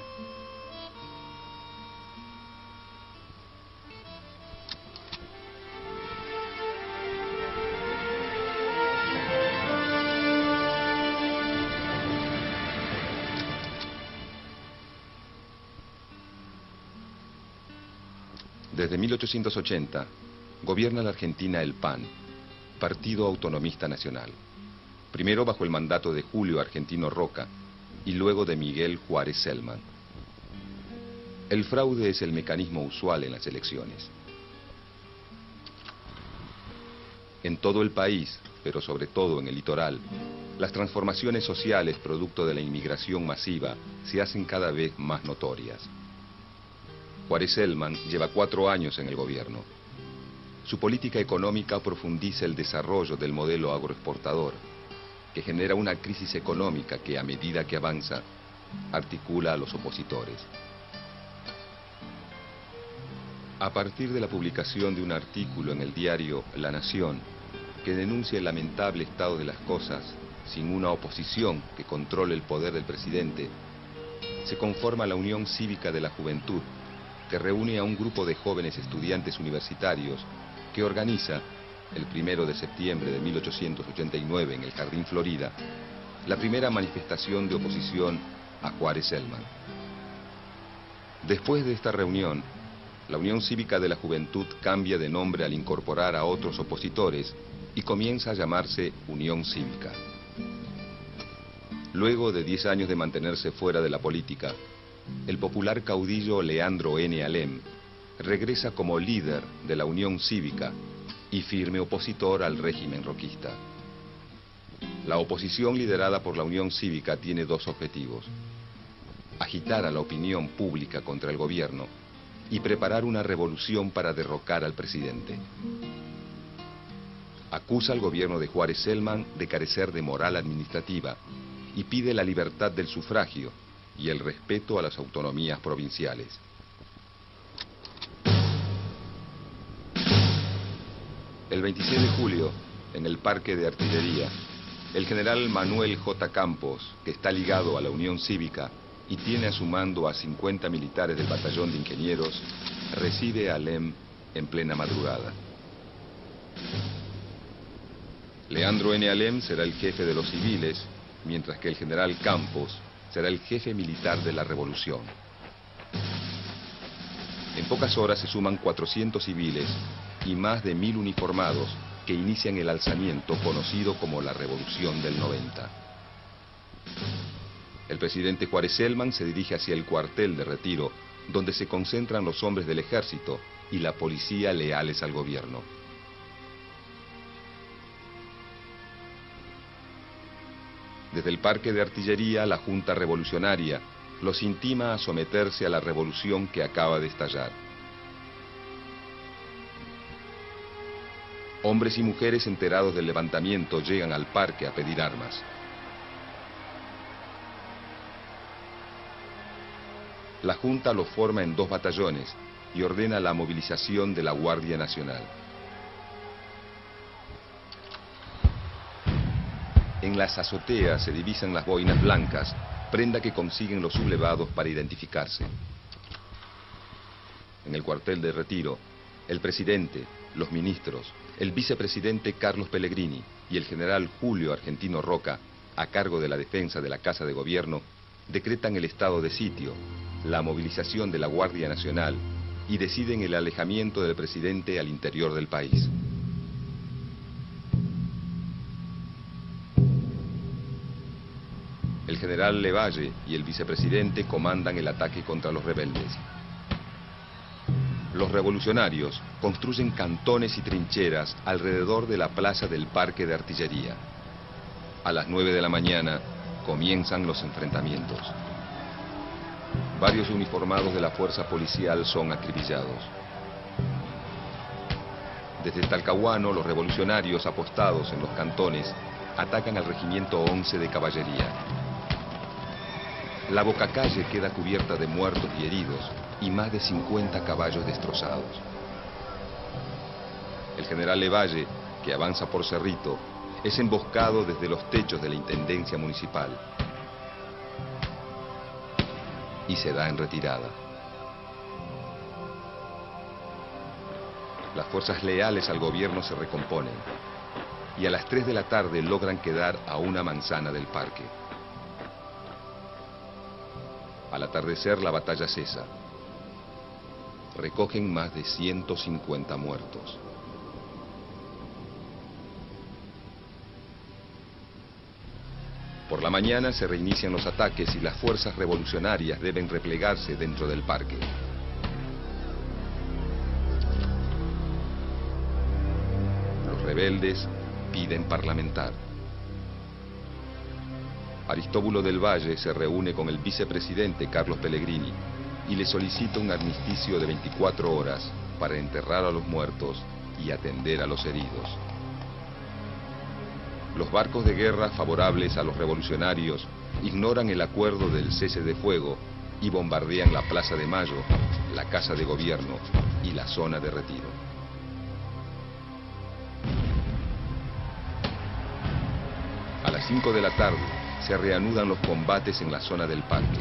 Desde 1880, gobierna la Argentina el PAN, Partido Autonomista Nacional. Primero bajo el mandato de Julio Argentino Roca y luego de Miguel Juárez Celman. El fraude es el mecanismo usual en las elecciones. En todo el país, pero sobre todo en el litoral, las transformaciones sociales producto de la inmigración masiva se hacen cada vez más notorias. Juárez Celman lleva 4 años en el gobierno. Su política económica profundiza el desarrollo del modelo agroexportador, que genera una crisis económica que, a medida que avanza, articula a los opositores. A partir de la publicación de un artículo en el diario La Nación, que denuncia el lamentable estado de las cosas, sin una oposición que controle el poder del presidente, se conforma la Unión Cívica de la Juventud, que reúne a un grupo de jóvenes estudiantes universitarios que organiza, el 1 de septiembre de 1889 en el Jardín Florida, la primera manifestación de oposición a Juárez Celman. Después de esta reunión, la Unión Cívica de la Juventud cambia de nombre al incorporar a otros opositores y comienza a llamarse Unión Cívica. Luego de 10 años de mantenerse fuera de la política, el popular caudillo Leandro N. Alem regresa como líder de la Unión Cívica y firme opositor al régimen roquista. La oposición liderada por la Unión Cívica tiene 2 objetivos: agitar a la opinión pública contra el gobierno y preparar una revolución para derrocar al presidente. Acusa al gobierno de Juárez Celman de carecer de moral administrativa y pide la libertad del sufragio y el respeto a las autonomías provinciales. El 26 de julio, en el Parque de Artillería, el general Manuel J. Campos, que está ligado a la Unión Cívica y tiene a su mando a 50 militares del Batallón de Ingenieros, recibe a Alem en plena madrugada. Leandro N. Alem será el jefe de los civiles, mientras que el general Campos será el jefe militar de la revolución. En pocas horas se suman 400 civiles y más de 1000 uniformados que inician el alzamiento conocido como la Revolución del 90. El presidente Juárez Celman se dirige hacia el cuartel de retiro, donde se concentran los hombres del ejército y la policía leales al gobierno. Desde el Parque de Artillería, la Junta Revolucionaria los intima a someterse a la revolución que acaba de estallar. Hombres y mujeres enterados del levantamiento llegan al parque a pedir armas. La Junta los forma en 2 batallones y ordena la movilización de la Guardia Nacional. En las azoteas se divisan las boinas blancas, prenda que consiguen los sublevados para identificarse. En el cuartel de retiro, el presidente, los ministros, el vicepresidente Carlos Pellegrini y el general Julio Argentino Roca, a cargo de la defensa de la Casa de Gobierno, decretan el estado de sitio, la movilización de la Guardia Nacional y deciden el alejamiento del presidente al interior del país. El general Levalle y el vicepresidente comandan el ataque contra los rebeldes. Los revolucionarios construyen cantones y trincheras alrededor de la plaza del Parque de Artillería. A las 9 de la mañana comienzan los enfrentamientos. Varios uniformados de la fuerza policial son acribillados. Desde Talcahuano, los revolucionarios apostados en los cantones atacan al regimiento 11 de caballería. La bocacalle queda cubierta de muertos y heridos y más de 50 caballos destrozados. El general Levalle, que avanza por Cerrito, es emboscado desde los techos de la Intendencia Municipal y se da en retirada. Las fuerzas leales al gobierno se recomponen y a las 3 de la tarde logran quedar a una manzana del parque. Al atardecer la batalla cesa. Recogen más de 150 muertos. Por la mañana se reinician los ataques y las fuerzas revolucionarias deben replegarse dentro del parque. Los rebeldes piden parlamentar. Aristóbulo del Valle se reúne con el vicepresidente Carlos Pellegrini y le solicita un armisticio de 24 horas para enterrar a los muertos y atender a los heridos. Los barcos de guerra favorables a los revolucionarios ignoran el acuerdo del cese de fuego y bombardean la Plaza de Mayo, la Casa de Gobierno y la zona de retiro. A las 5 de la tarde se reanudan los combates en la zona del parque.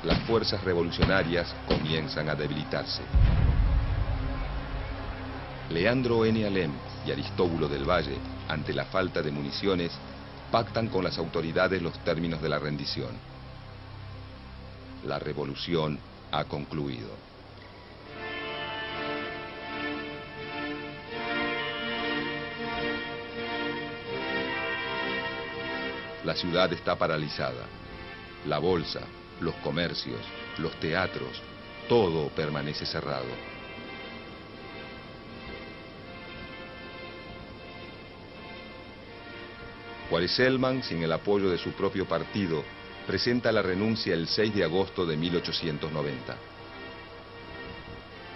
Las fuerzas revolucionarias comienzan a debilitarse. Leandro N. Alem y Aristóbulo del Valle, ante la falta de municiones, pactan con las autoridades los términos de la rendición. La revolución ha concluido. La ciudad está paralizada. La bolsa, los comercios, los teatros, todo permanece cerrado. Juárez Celman, sin el apoyo de su propio partido, presenta la renuncia el 6 de agosto de 1890.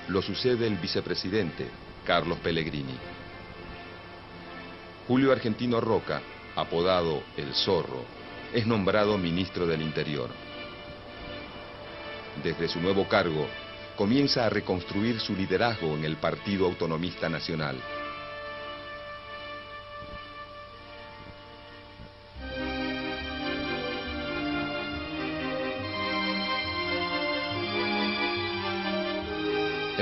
Lo sucede el vicepresidente, Carlos Pellegrini. Julio Argentino Roca, apodado El Zorro, es nombrado ministro del Interior. Desde su nuevo cargo, comienza a reconstruir su liderazgo en el Partido Autonomista Nacional.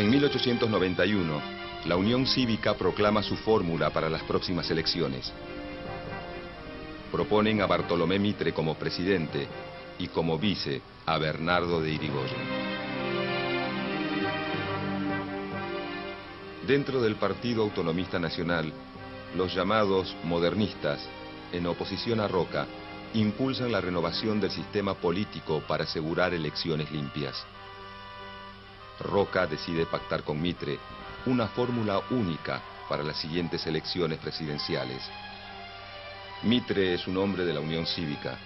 En 1891, la Unión Cívica proclama su fórmula para las próximas elecciones. Proponen a Bartolomé Mitre como presidente y como vice a Bernardo de Irigoyen. Dentro del Partido Autonomista Nacional, los llamados modernistas, en oposición a Roca, impulsan la renovación del sistema político para asegurar elecciones limpias. Roca decide pactar con Mitre una fórmula única para las siguientes elecciones presidenciales. Mitre es un hombre de la Unión Cívica,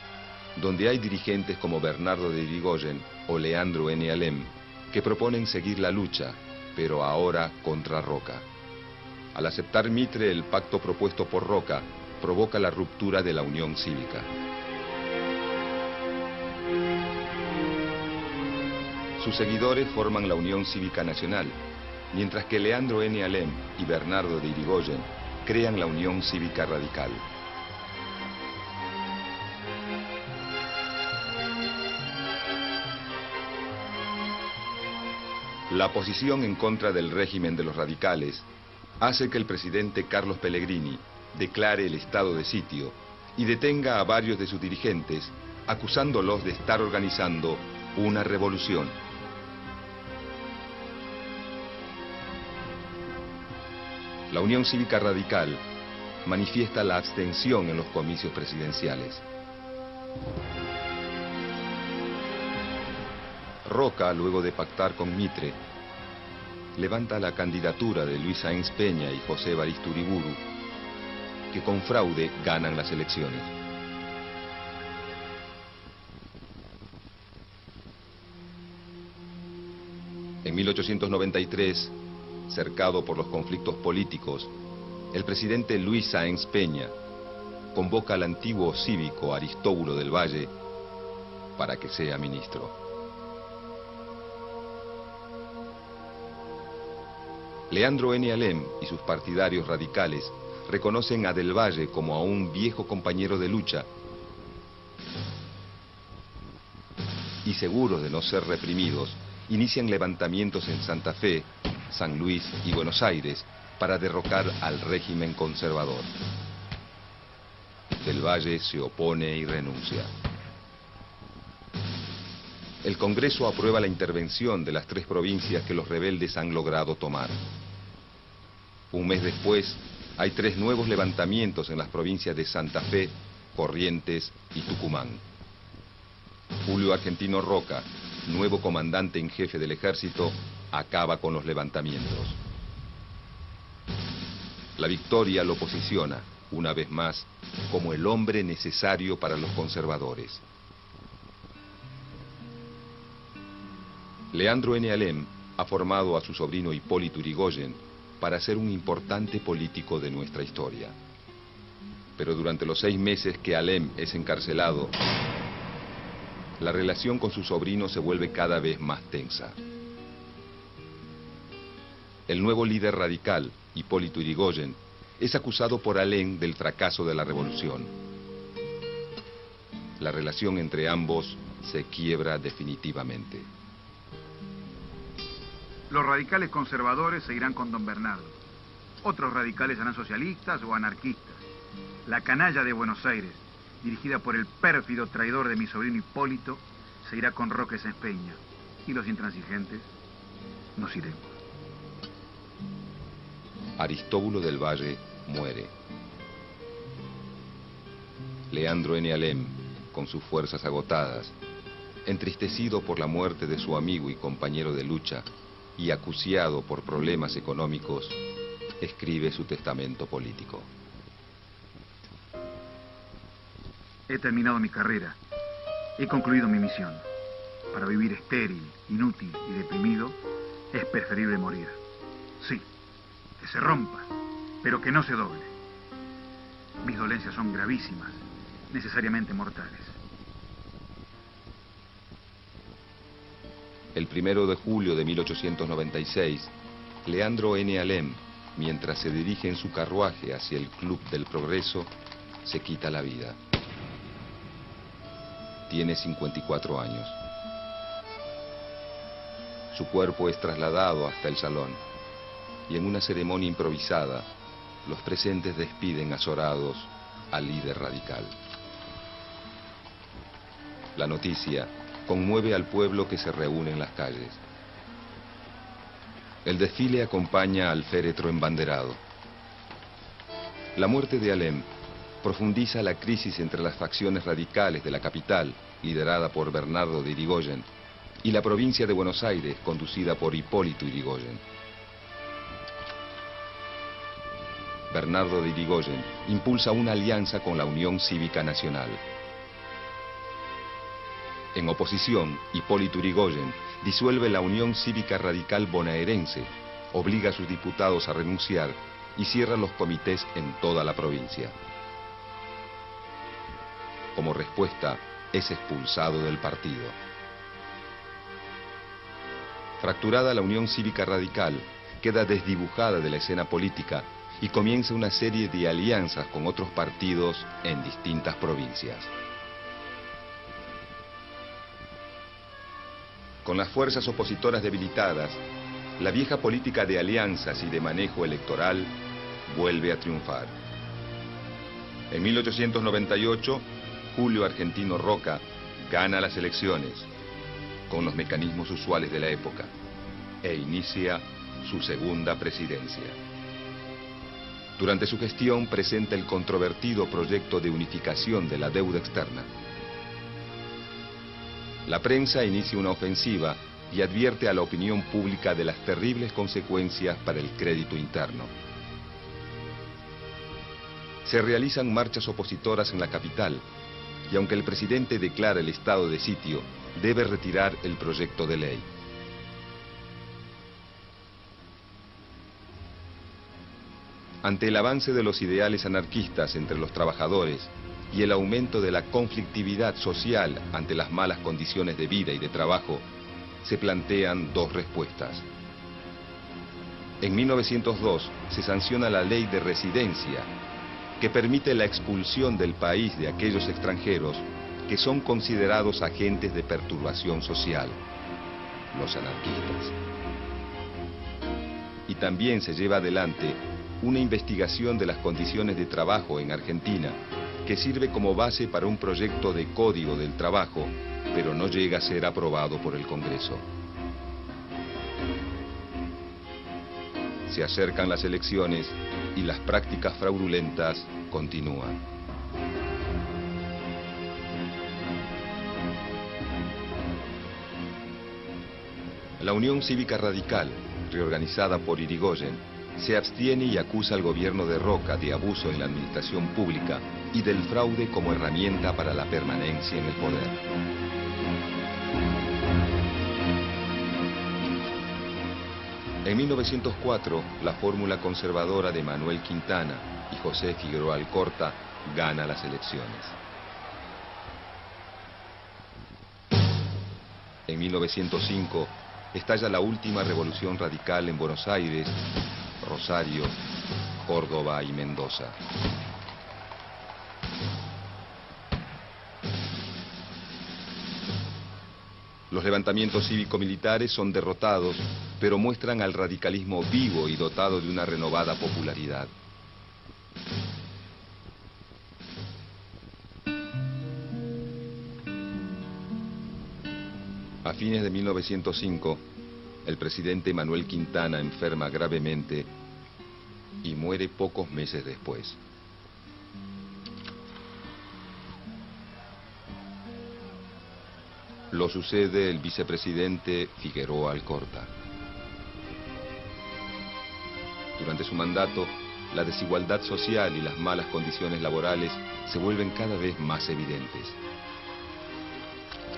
donde hay dirigentes como Bernardo de Irigoyen o Leandro N. Alem, que proponen seguir la lucha, pero ahora contra Roca. Al aceptar Mitre el pacto propuesto por Roca, provoca la ruptura de la Unión Cívica. Sus seguidores forman la Unión Cívica Nacional, mientras que Leandro N. Alem y Bernardo de Irigoyen crean la Unión Cívica Radical. La posición en contra del régimen de los radicales hace que el presidente Carlos Pellegrini declare el estado de sitio y detenga a varios de sus dirigentes, acusándolos de estar organizando una revolución. La Unión Cívica Radical manifiesta la abstención en los comicios presidenciales. Roca, luego de pactar con Mitre, levanta la candidatura de Luis Sáenz Peña y José Evaristo Uriburu, que con fraude ganan las elecciones. En 1893, cercado por los conflictos políticos, el presidente Luis Sáenz Peña convoca al antiguo cívico Aristóbulo del Valle para que sea ministro. Leandro N. Alem y sus partidarios radicales reconocen a Del Valle como a un viejo compañero de lucha y, seguros de no ser reprimidos, inician levantamientos en Santa Fe, San Luis y Buenos Aires para derrocar al régimen conservador. Del Valle se opone y renuncia. El Congreso aprueba la intervención de las 3 provincias que los rebeldes han logrado tomar. Un mes después, hay 3 nuevos levantamientos en las provincias de Santa Fe, Corrientes y Tucumán. Julio Argentino Roca, nuevo comandante en jefe del ejército, acaba con los levantamientos. La victoria lo posiciona, una vez más, como el hombre necesario para los conservadores. Leandro N. Alem ha formado a su sobrino Hipólito Yrigoyen para ser un importante político de nuestra historia. Pero durante los 6 meses que Alem es encarcelado, la relación con su sobrino se vuelve cada vez más tensa. El nuevo líder radical, Hipólito Yrigoyen, es acusado por Alem del fracaso de la revolución. La relación entre ambos se quiebra definitivamente. Los radicales conservadores seguirán con don Bernardo. Otros radicales serán socialistas o anarquistas. La canalla de Buenos Aires, dirigida por el pérfido traidor de mi sobrino Hipólito, se irá con Roque Sáenz Peña. Y los intransigentes nos iremos. Aristóbulo del Valle muere. Leandro N. Alem, con sus fuerzas agotadas, entristecido por la muerte de su amigo y compañero de lucha, y acuciado por problemas económicos, escribe su testamento político. He terminado mi carrera. He concluido mi misión. Para vivir estéril, inútil y deprimido, es preferible morir. Sí, que se rompa, pero que no se doble. Mis dolencias son gravísimas, necesariamente mortales. El 1 de julio de 1896, Leandro N. Alem, mientras se dirige en su carruaje hacia el Club del Progreso, se quita la vida. Tiene 54 años. Su cuerpo es trasladado hasta el salón y en una ceremonia improvisada, los presentes despiden azorados al líder radical. La noticia conmueve al pueblo que se reúne en las calles. El desfile acompaña al féretro embanderado. La muerte de Alem profundiza la crisis entre las facciones radicales de la capital, liderada por Bernardo de Yrigoyen, y la provincia de Buenos Aires, conducida por Hipólito Yrigoyen. Bernardo de Yrigoyen impulsa una alianza con la Unión Cívica Nacional. En oposición, Hipólito Yrigoyen disuelve la Unión Cívica Radical Bonaerense, obliga a sus diputados a renunciar y cierra los comités en toda la provincia. Como respuesta, es expulsado del partido. Fracturada la Unión Cívica Radical, queda desdibujada de la escena política y comienza una serie de alianzas con otros partidos en distintas provincias. Con las fuerzas opositoras debilitadas, la vieja política de alianzas y de manejo electoral vuelve a triunfar. En 1898, Julio Argentino Roca gana las elecciones, con los mecanismos usuales de la época, e inicia su segunda presidencia. Durante su gestión presenta el controvertido proyecto de unificación de la deuda externa. La prensa inicia una ofensiva y advierte a la opinión pública de las terribles consecuencias para el crédito interno. Se realizan marchas opositoras en la capital, y aunque el presidente declara el estado de sitio, debe retirar el proyecto de ley. Ante el avance de los ideales anarquistas entre los trabajadores y el aumento de la conflictividad social ante las malas condiciones de vida y de trabajo, se plantean dos respuestas. En 1902 se sanciona la ley de residencia, que permite la expulsión del país de aquellos extranjeros que son considerados agentes de perturbación social, los anarquistas. Y también se lleva adelante una investigación de las condiciones de trabajo en Argentina, que sirve como base para un proyecto de Código del Trabajo, pero no llega a ser aprobado por el Congreso. Se acercan las elecciones y las prácticas fraudulentas continúan. La Unión Cívica Radical, reorganizada por Irigoyen, se abstiene y acusa al gobierno de Roca de abuso en la administración pública y del fraude como herramienta para la permanencia en el poder. En 1904, la fórmula conservadora de Manuel Quintana y José Figueroa Alcorta gana las elecciones. En 1905, estalla la última revolución radical en Buenos Aires, Rosario, Córdoba y Mendoza. Los levantamientos cívico-militares son derrotados, pero muestran al radicalismo vivo y dotado de una renovada popularidad. A fines de 1905, el presidente Manuel Quintana enferma gravemente y muere pocos meses después. Lo sucede el vicepresidente Figueroa Alcorta. Durante su mandato, la desigualdad social y las malas condiciones laborales se vuelven cada vez más evidentes.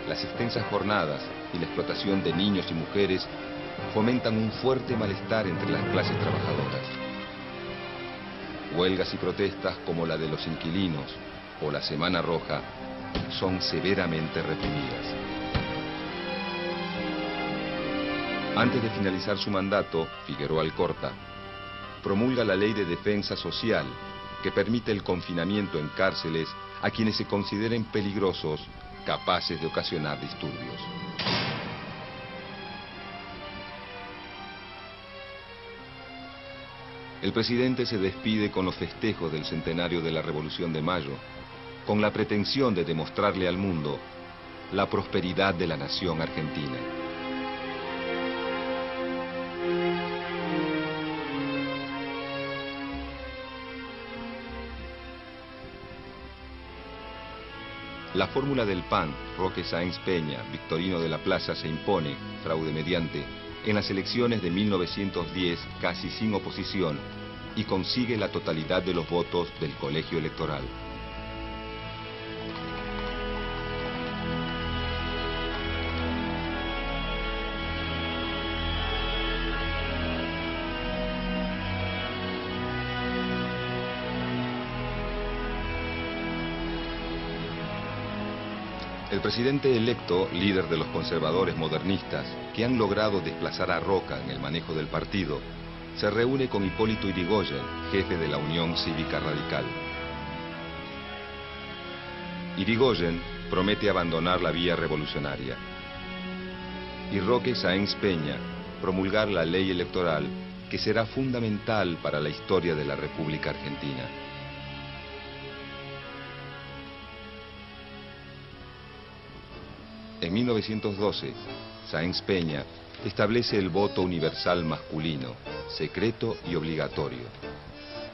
Las extensas jornadas y la explotación de niños y mujeres fomentan un fuerte malestar entre las clases trabajadoras. Huelgas y protestas como la de los inquilinos o la Semana Roja son severamente reprimidas. Antes de finalizar su mandato, Figueroa Alcorta promulga la Ley de Defensa Social, que permite el confinamiento en cárceles a quienes se consideren peligrosos, capaces de ocasionar disturbios. El presidente se despide con los festejos del centenario de la Revolución de Mayo, con la pretensión de demostrarle al mundo la prosperidad de la nación argentina. La fórmula del PAN, Roque Sáenz Peña, Victorino de la Plaza, se impone, fraude mediante, en las elecciones de 1910 casi sin oposición y consigue la totalidad de los votos del colegio electoral. El presidente electo, líder de los conservadores modernistas, que han logrado desplazar a Roca en el manejo del partido, se reúne con Hipólito Yrigoyen, jefe de la Unión Cívica Radical. Yrigoyen promete abandonar la vía revolucionaria y Roque Sáenz Peña promulgar la ley electoral que será fundamental para la historia de la República Argentina. En 1912, Sáenz Peña establece el voto universal masculino, secreto y obligatorio,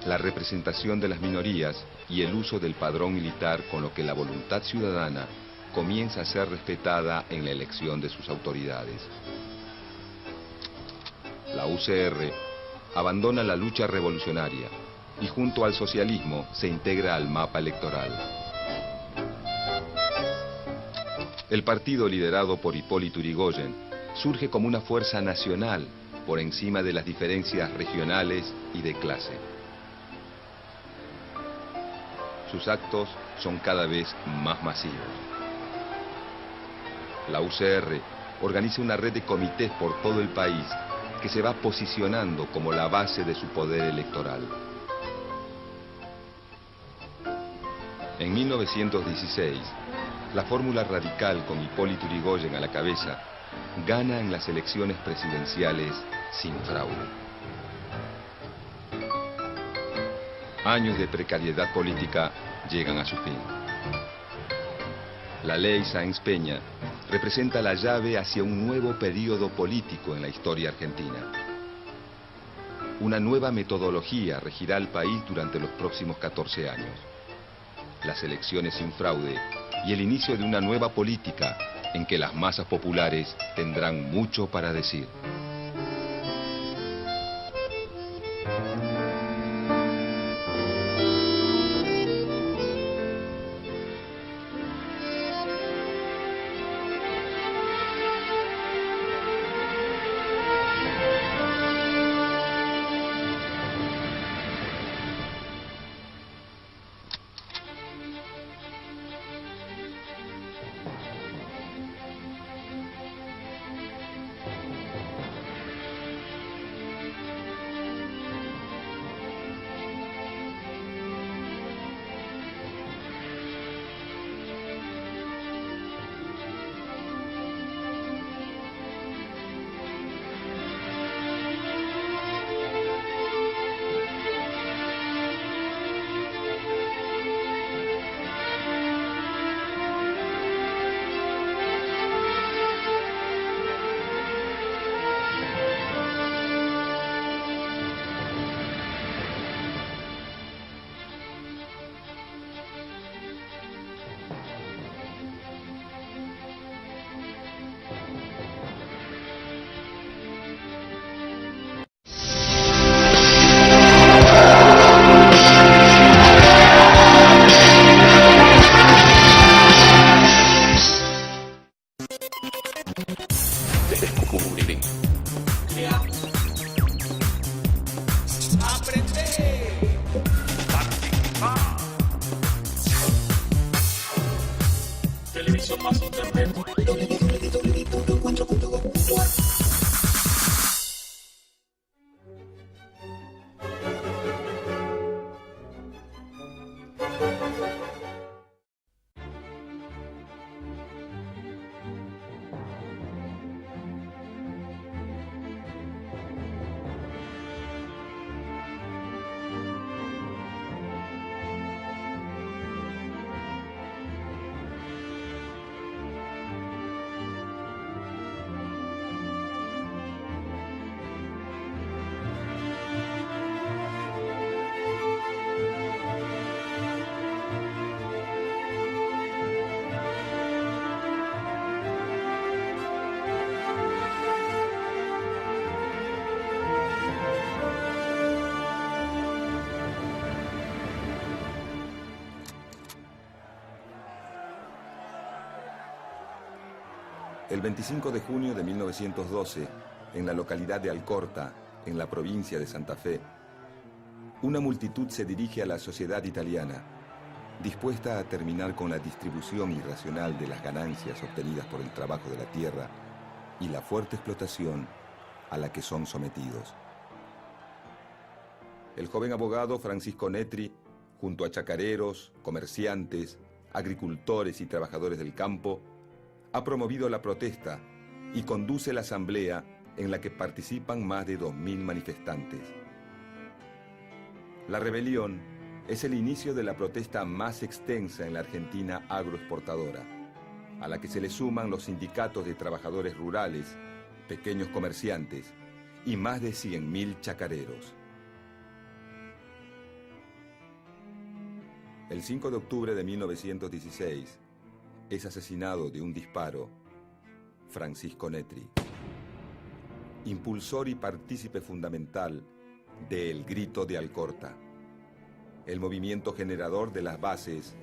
la representación de las minorías y el uso del padrón militar, con lo que la voluntad ciudadana comienza a ser respetada en la elección de sus autoridades. La UCR abandona la lucha revolucionaria y junto al socialismo se integra al mapa electoral. El partido liderado por Hipólito Yrigoyen surge como una fuerza nacional por encima de las diferencias regionales y de clase. Sus actos son cada vez más masivos. La UCR organiza una red de comités por todo el país que se va posicionando como la base de su poder electoral. En 1916, la fórmula radical con Hipólito Yrigoyen a la cabeza gana en las elecciones presidenciales sin fraude. Años de precariedad política llegan a su fin. La ley Sáenz Peña representa la llave hacia un nuevo periodo político en la historia argentina. Una nueva metodología regirá al país durante los próximos 14 años. Las elecciones sin fraude y el inicio de una nueva política en que las masas populares tendrán mucho para decir. Descubrir. Crear. Aprender. Participar. Televisión más internet. El 25 de junio de 1912, en la localidad de Alcorta, en la provincia de Santa Fe, una multitud se dirige a la sociedad italiana, dispuesta a terminar con la distribución irracional de las ganancias obtenidas por el trabajo de la tierra y la fuerte explotación a la que son sometidos. El joven abogado Francisco Netri, junto a chacareros, comerciantes, agricultores y trabajadores del campo, ha promovido la protesta y conduce la asamblea en la que participan más de 2.000 manifestantes. La rebelión es el inicio de la protesta más extensa en la Argentina agroexportadora, a la que se le suman los sindicatos de trabajadores rurales, pequeños comerciantes y más de 100.000 chacareros. El 5 de octubre de 1916, es asesinado de un disparo Francisco Netri, impulsor y partícipe fundamental de El Grito de Alcorta, el movimiento generador de las bases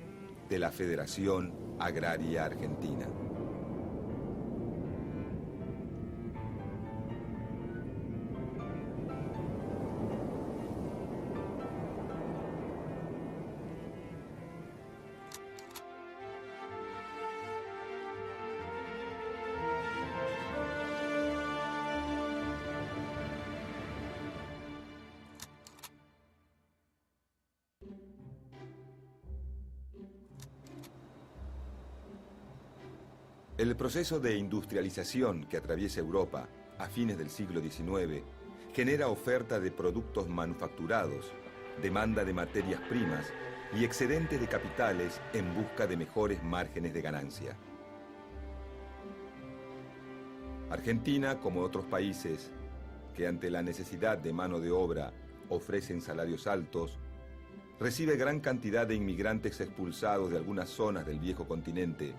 de la Federación Agraria Argentina. El proceso de industrialización que atraviesa Europa a fines del siglo XIX genera oferta de productos manufacturados, demanda de materias primas y excedente de capitales en busca de mejores márgenes de ganancia. Argentina, como otros países que ante la necesidad de mano de obra ofrecen salarios altos, recibe gran cantidad de inmigrantes expulsados de algunas zonas del viejo continente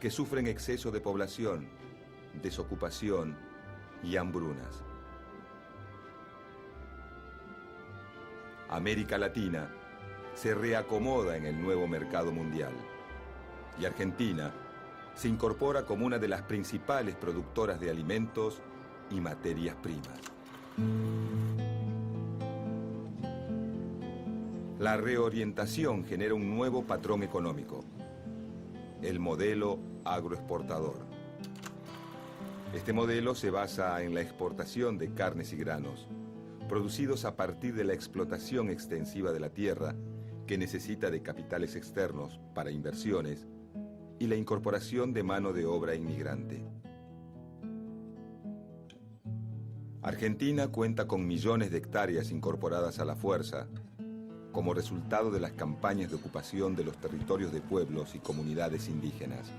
que sufren exceso de población, desocupación y hambrunas. América Latina se reacomoda en el nuevo mercado mundial y Argentina se incorpora como una de las principales productoras de alimentos y materias primas. La reorientación genera un nuevo patrón económico, el modelo agroexportador. Este modelo se basa en la exportación de carnes y granos, producidos a partir de la explotación extensiva de la tierra, que necesita de capitales externos para inversiones, y la incorporación de mano de obra inmigrante. Argentina cuenta con millones de hectáreas incorporadas a la fuerza, como resultado de las campañas de ocupación de los territorios de pueblos y comunidades indígenas.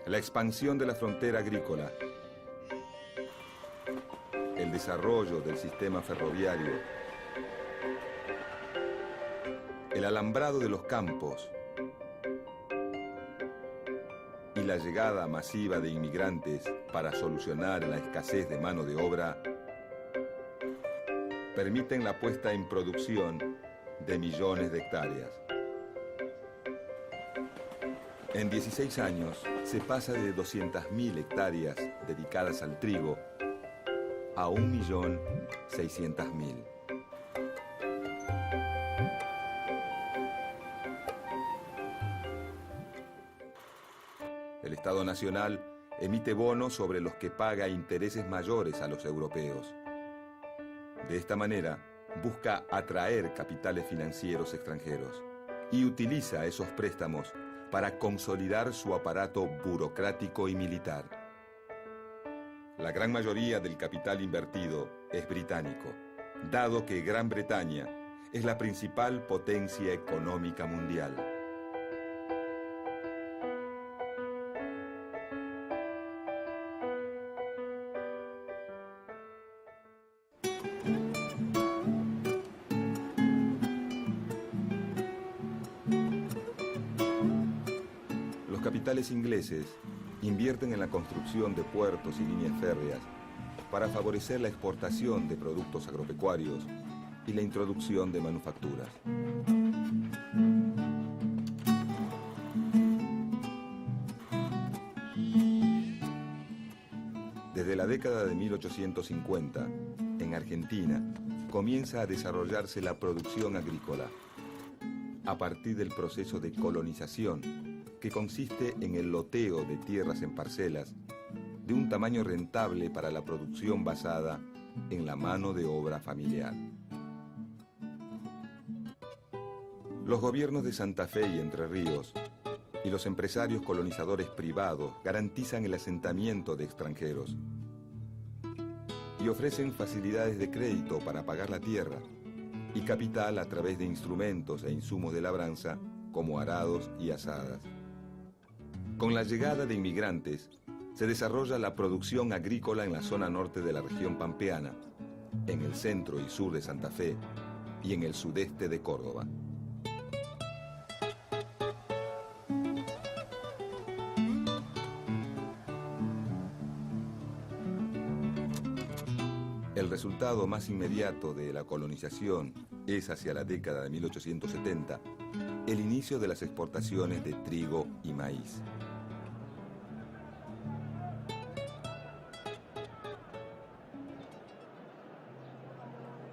La expansión de la frontera agrícola, el desarrollo del sistema ferroviario, el alambrado de los campos y la llegada masiva de inmigrantes para solucionar la escasez de mano de obra permiten la puesta en producción de millones de hectáreas. En 16 años se pasa de 200.000 hectáreas dedicadas al trigo a 1.600.000. El Estado Nacional emite bonos sobre los que paga intereses mayores a los europeos. De esta manera, busca atraer capitales financieros extranjeros y utiliza esos préstamos para consolidar su aparato burocrático y militar. La gran mayoría del capital invertido es británico, dado que Gran Bretaña es la principal potencia económica mundial. Los capitales ingleses invierten en la construcción de puertos y líneas férreas para favorecer la exportación de productos agropecuarios y la introducción de manufacturas. Desde la década de 1850, en Argentina, comienza a desarrollarse la producción agrícola a partir del proceso de colonización, que consiste en el loteo de tierras en parcelas de un tamaño rentable para la producción basada en la mano de obra familiar. Los gobiernos de Santa Fe y Entre Ríos y los empresarios colonizadores privados garantizan el asentamiento de extranjeros y ofrecen facilidades de crédito para pagar la tierra y capital a través de instrumentos e insumos de labranza como arados y azadas. Con la llegada de inmigrantes, se desarrolla la producción agrícola en la zona norte de la región pampeana, en el centro y sur de Santa Fe y en el sudeste de Córdoba. El resultado más inmediato de la colonización es, hacia la década de 1870, el inicio de las exportaciones de trigo y maíz.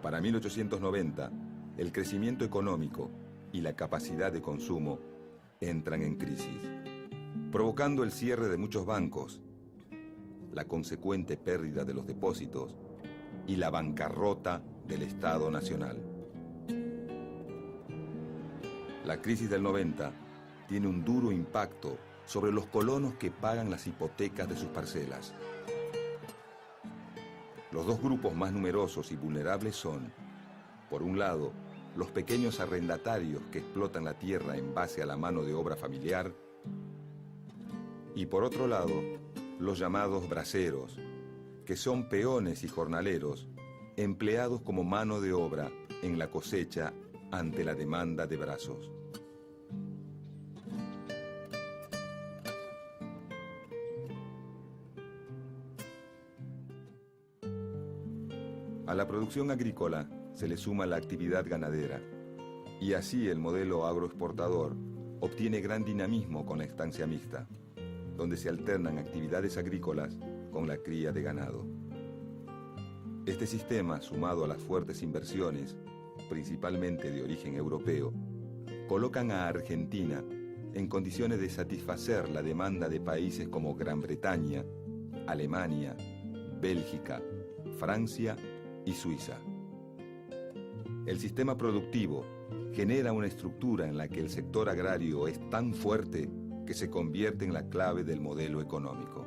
Para 1890, el crecimiento económico y la capacidad de consumo entran en crisis, provocando el cierre de muchos bancos, la consecuente pérdida de los depósitos y la bancarrota del Estado Nacional. La crisis del 90 tiene un duro impacto sobre los colonos que pagan las hipotecas de sus parcelas. Los dos grupos más numerosos y vulnerables son, por un lado, los pequeños arrendatarios que explotan la tierra en base a la mano de obra familiar, y por otro lado, los llamados braceros, que son peones y jornaleros empleados como mano de obra en la cosecha ante la demanda de brazos. A la producción agrícola se le suma la actividad ganadera, y así el modelo agroexportador obtiene gran dinamismo con la estancia mixta, donde se alternan actividades agrícolas con la cría de ganado. Este sistema, sumado a las fuertes inversiones, principalmente de origen europeo, colocan a Argentina en condiciones de satisfacer la demanda de países como Gran Bretaña, Alemania, Bélgica, Francia y Suiza. El sistema productivo genera una estructura en la que el sector agrario es tan fuerte que se convierte en la clave del modelo económico.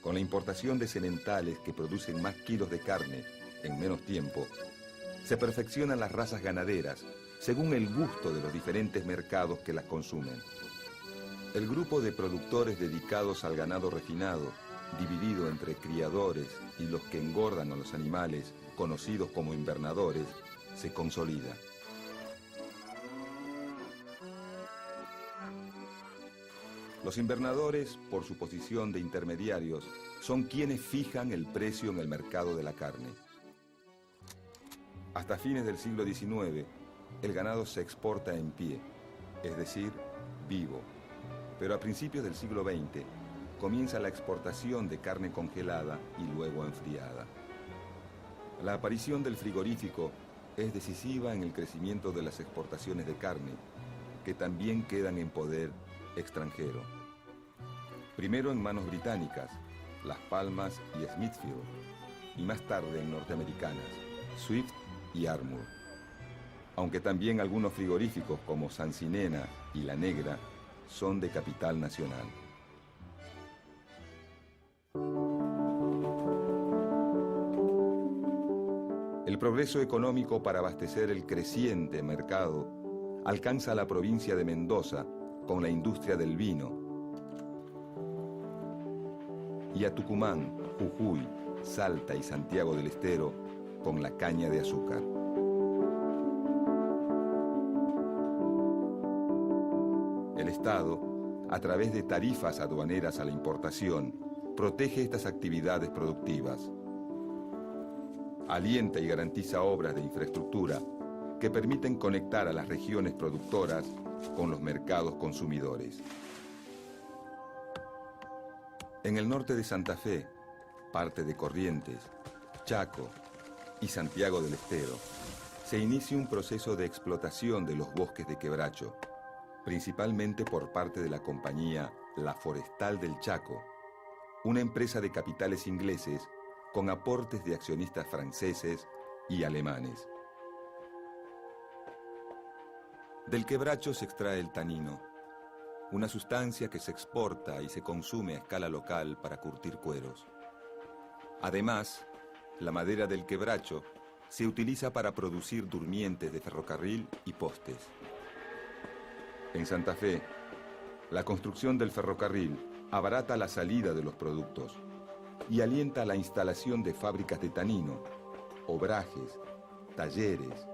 Con la importación de sementales que producen más kilos de carne en menos tiempo, se perfeccionan las razas ganaderas según el gusto de los diferentes mercados que las consumen. El grupo de productores dedicados al ganado refinado, dividido entre criadores y los que engordan a los animales, conocidos como invernadores, se consolida. Los invernadores, por su posición de intermediarios, son quienes fijan el precio en el mercado de la carne. Hasta fines del siglo XIX, el ganado se exporta en pie, es decir, vivo. Pero a principios del siglo XX comienza la exportación de carne congelada y luego enfriada. La aparición del frigorífico es decisiva en el crecimiento de las exportaciones de carne, que también quedan en poder extranjero. Primero en manos británicas, Las Palmas y Smithfield, y más tarde en norteamericanas, Swift y Armour. Aunque también algunos frigoríficos como Sancinena y La Negra son de capital nacional. El progreso económico para abastecer el creciente mercado alcanza a la provincia de Mendoza con la industria del vino y a Tucumán, Jujuy, Salta y Santiago del Estero con la caña de azúcar. El Estado, a través de tarifas aduaneras a la importación, protege estas actividades productivas. Alienta y garantiza obras de infraestructura que permiten conectar a las regiones productoras con los mercados consumidores. En el norte de Santa Fe, parte de Corrientes, Chaco y Santiago del Estero, se inicia un proceso de explotación de los bosques de quebracho, principalmente por parte de la compañía La Forestal del Chaco, una empresa de capitales ingleses con aportes de accionistas franceses y alemanes. Del quebracho se extrae el tanino, una sustancia que se exporta y se consume a escala local para curtir cueros. Además, la madera del quebracho se utiliza para producir durmientes de ferrocarril y postes. En Santa Fe, La construcción del ferrocarril abarata la salida de los productos y alienta la instalación de fábricas de tanino, obrajes, talleres,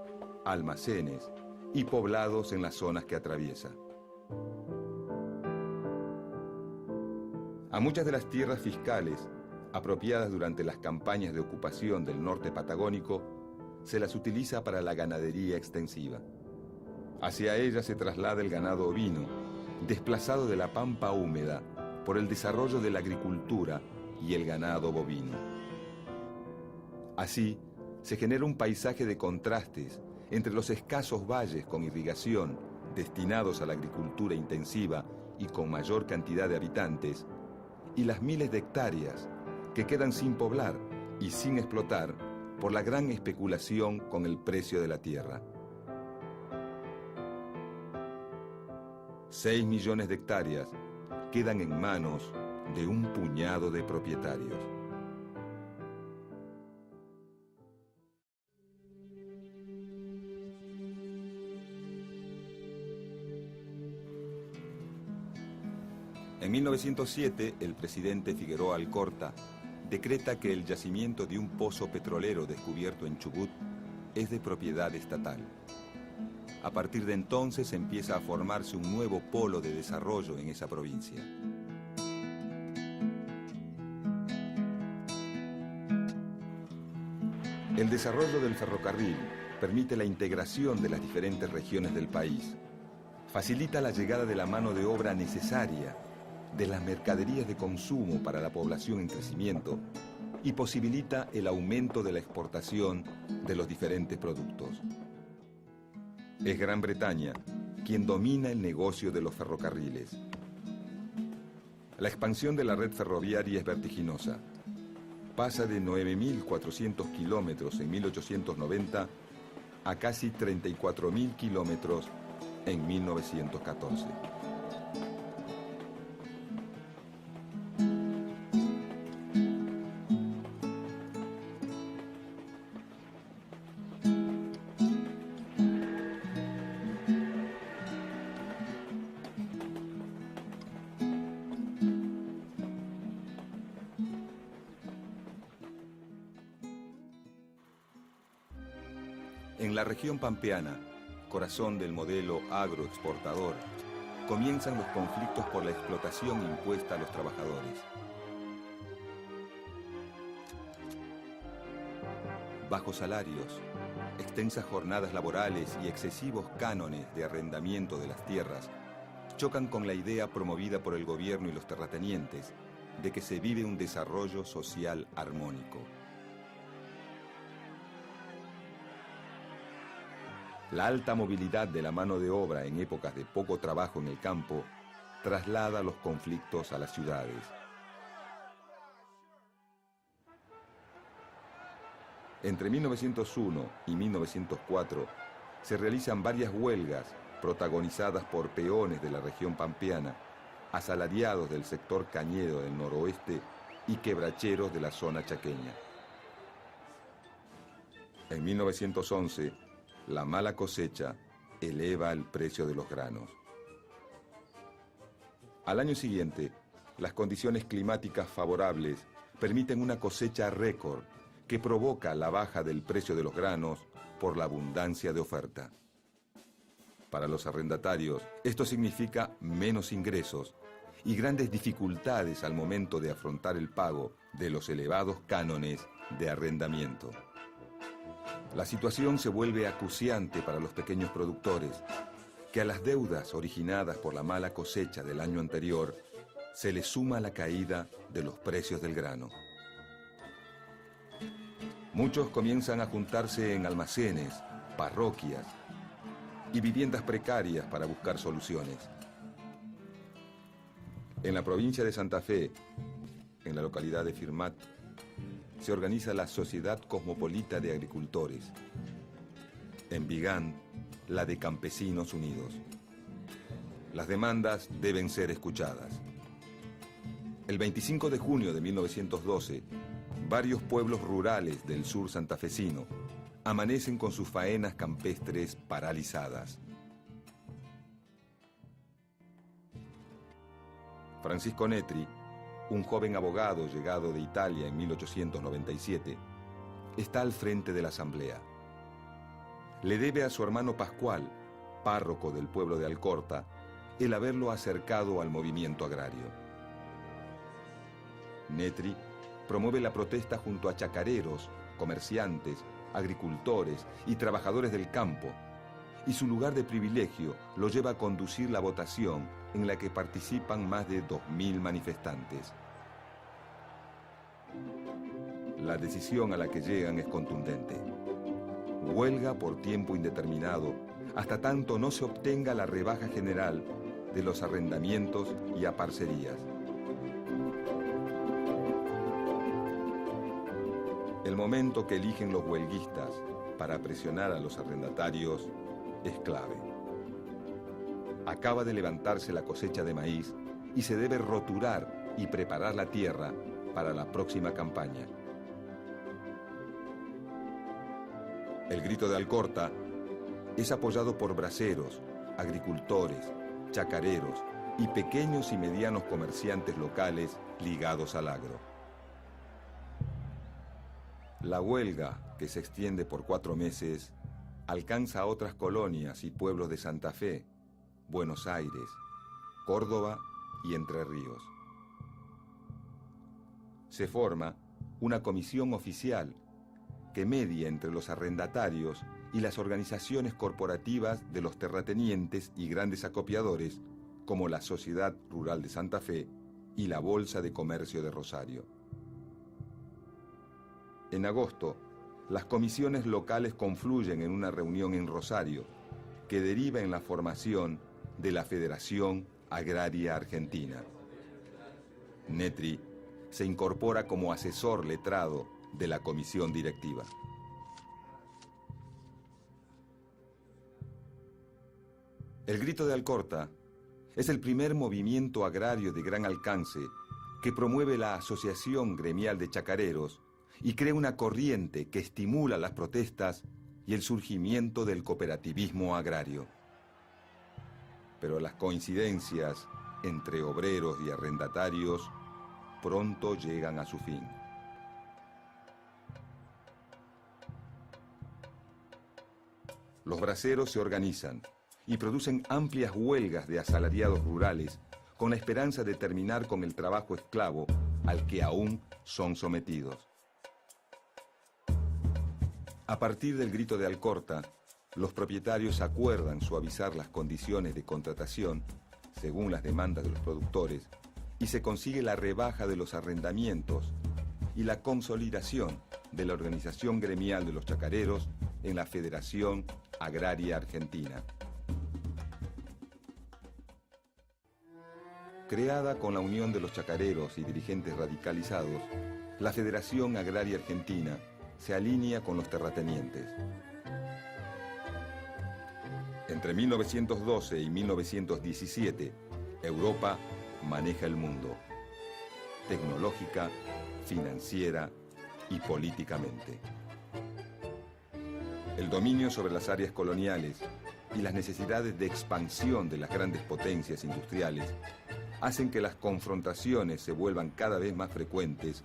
almacenes y poblados en las zonas que atraviesa. A muchas de las tierras fiscales, apropiadas durante las campañas de ocupación del norte patagónico, se las utiliza para la ganadería extensiva. Hacia ellas se traslada el ganado ovino, desplazado de la pampa húmeda por el desarrollo de la agricultura y el ganado bovino. Así, se genera un paisaje de contrastes entre los escasos valles con irrigación destinados a la agricultura intensiva y con mayor cantidad de habitantes, y las miles de hectáreas que quedan sin poblar y sin explotar por la gran especulación con el precio de la tierra. 6 millones de hectáreas quedan en manos de un puñado de propietarios. En 1907, el presidente Figueroa Alcorta decreta que el yacimiento de un pozo petrolero descubierto en Chubut es de propiedad estatal. A partir de entonces empieza a formarse un nuevo polo de desarrollo en esa provincia. El desarrollo del ferrocarril permite la integración de las diferentes regiones del país, facilita la llegada de la mano de obra necesaria, de las mercaderías de consumo para la población en crecimiento y posibilita el aumento de la exportación de los diferentes productos. Es Gran Bretaña quien domina el negocio de los ferrocarriles. La expansión de la red ferroviaria es vertiginosa. Pasa de 9.400 kilómetros en 1890 a casi 34.000 kilómetros en 1914. En la región pampeana, corazón del modelo agroexportador, comienzan los conflictos por la explotación impuesta a los trabajadores. Bajos salarios, extensas jornadas laborales y excesivos cánones de arrendamiento de las tierras chocan con la idea promovida por el gobierno y los terratenientes de que se vive un desarrollo social armónico. La alta movilidad de la mano de obra en épocas de poco trabajo en el campo traslada los conflictos a las ciudades. Entre 1901 y 1904 se realizan varias huelgas protagonizadas por peones de la región pampeana, asalariados del sector cañero del noroeste y quebracheros de la zona chaqueña. En 1911, la mala cosecha eleva el precio de los granos. Al año siguiente, las condiciones climáticas favorables permiten una cosecha récord que provoca la baja del precio de los granos por la abundancia de oferta. Para los arrendatarios, esto significa menos ingresos y grandes dificultades al momento de afrontar el pago de los elevados cánones de arrendamiento. La situación se vuelve acuciante para los pequeños productores, que a las deudas originadas por la mala cosecha del año anterior se les suma la caída de los precios del grano. Muchos comienzan a juntarse en almacenes, parroquias y viviendas precarias para buscar soluciones. En la provincia de Santa Fe, en la localidad de Firmat, se organiza la Sociedad Cosmopolita de Agricultores. En Vigán, la de Campesinos Unidos. Las demandas deben ser escuchadas. El 25 de junio de 1912, varios pueblos rurales del sur santafesino amanecen con sus faenas campestres paralizadas. Francisco Netri, un joven abogado llegado de Italia en 1897, está al frente de la asamblea. Le debe a su hermano Pascual, párroco del pueblo de Alcorta, el haberlo acercado al movimiento agrario. Netri promueve la protesta junto a chacareros, comerciantes, agricultores y trabajadores del campo, y su lugar de privilegio lo lleva a conducir la votación en la que participan más de 2.000 manifestantes. La decisión a la que llegan es contundente. Huelga por tiempo indeterminado, hasta tanto no se obtenga la rebaja general de los arrendamientos y aparcerías. El momento que eligen los huelguistas para presionar a los arrendatarios es clave. Acaba de levantarse la cosecha de maíz y se debe roturar y preparar la tierra para la próxima campaña. El grito de Alcorta es apoyado por braceros, agricultores, chacareros y pequeños y medianos comerciantes locales ligados al agro. La huelga, que se extiende por 4 meses, alcanza a otras colonias y pueblos de Santa Fe, Buenos Aires, Córdoba y Entre Ríos. Se forma una comisión oficial que media entre los arrendatarios y las organizaciones corporativas de los terratenientes y grandes acopiadores, como la Sociedad Rural de Santa Fe y la Bolsa de Comercio de Rosario. En agosto, las comisiones locales confluyen en una reunión en Rosario, que deriva en la formación de la Federación Agraria Argentina. Netri se incorpora como asesor letrado de la comisión directiva. El Grito de Alcorta es el primer movimiento agrario de gran alcance que promueve la Asociación Gremial de Chacareros y crea una corriente que estimula las protestas y el surgimiento del cooperativismo agrario. Pero las coincidencias entre obreros y arrendatarios pronto llegan a su fin. Los braceros se organizan y producen amplias huelgas de asalariados rurales con la esperanza de terminar con el trabajo esclavo al que aún son sometidos. A partir del Grito de Alcorta, los propietarios acuerdan suavizar las condiciones de contratación según las demandas de los productores y se consigue la rebaja de los arrendamientos y la consolidación de la organización gremial de los chacareros en la Federación Agraria Argentina. Creada con la unión de los chacareros y dirigentes radicalizados, la Federación Agraria Argentina se alinea con los terratenientes. Entre 1912 y 1917, Europa maneja el mundo, tecnológica, financiera y políticamente. El dominio sobre las áreas coloniales y las necesidades de expansión de las grandes potencias industriales hacen que las confrontaciones se vuelvan cada vez más frecuentes,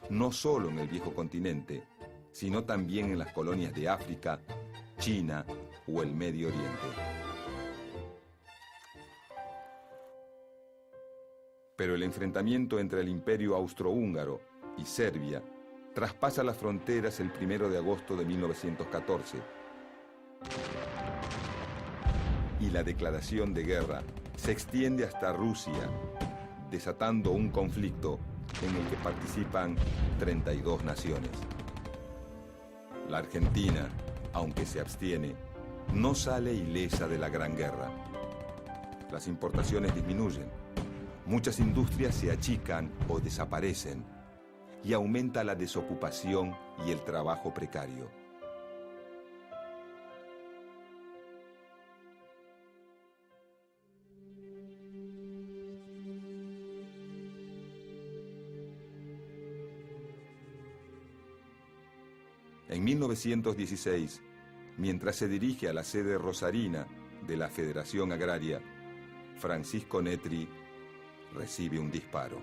no solo en el viejo continente, sino también en las colonias de África, China o el Medio Oriente. Pero el enfrentamiento entre el Imperio Austrohúngaro y Serbia traspasa las fronteras el 1 de agosto de 1914 y la declaración de guerra se extiende hasta Rusia, desatando un conflicto en el que participan 32 naciones. La Argentina, aunque se abstiene, no sale ilesa de la Gran Guerra. Las importaciones disminuyen, muchas industrias se achican o desaparecen y aumenta la desocupación y el trabajo precario. En 1916, mientras se dirige a la sede rosarina de la Federación Agraria, Francisco Netri recibe un disparo.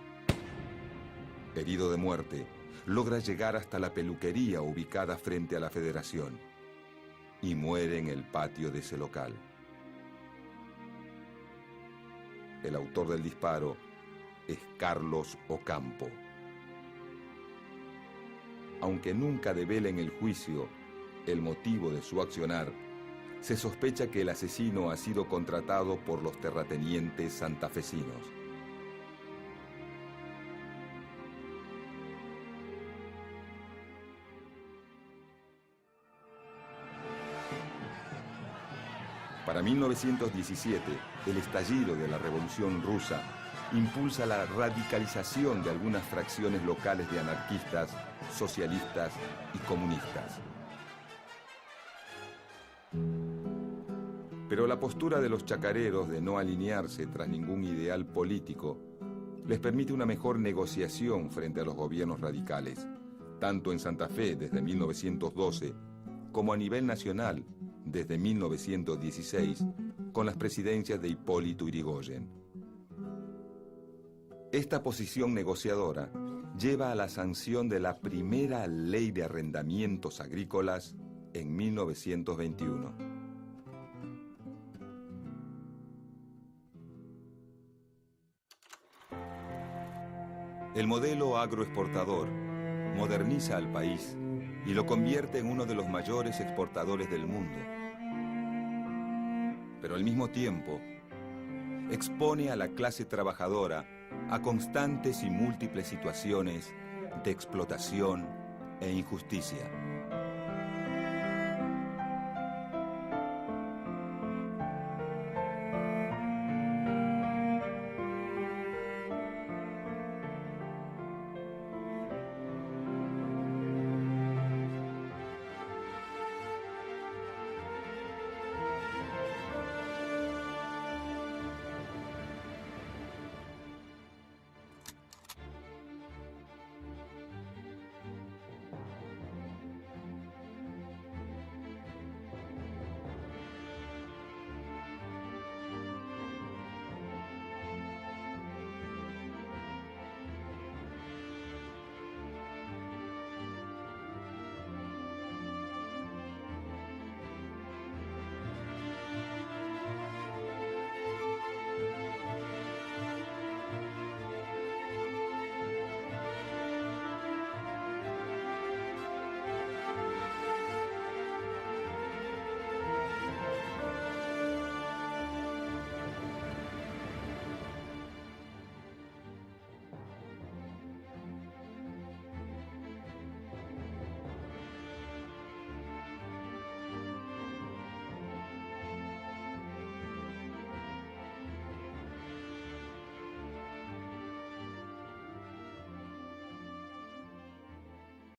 Herido de muerte, logra llegar hasta la peluquería ubicada frente a la Federación y muere en el patio de ese local. El autor del disparo es Carlos Ocampo. Aunque nunca devela en el juicio el motivo de su accionar, se sospecha que el asesino ha sido contratado por los terratenientes santafesinos. Para 1917, el estallido de la Revolución Rusa impulsa la radicalización de algunas fracciones locales de anarquistas, socialistas y comunistas. Pero la postura de los chacareros de no alinearse tras ningún ideal político les permite una mejor negociación frente a los gobiernos radicales, tanto en Santa Fe desde 1912 como a nivel nacional desde 1916 con las presidencias de Hipólito Yrigoyen. Esta posición negociadora lleva a la sanción de la primera ley de arrendamientos agrícolas en 1921. El modelo agroexportador moderniza al país y lo convierte en uno de los mayores exportadores del mundo. Pero al mismo tiempo, expone a la clase trabajadora a constantes y múltiples situaciones de explotación e injusticia.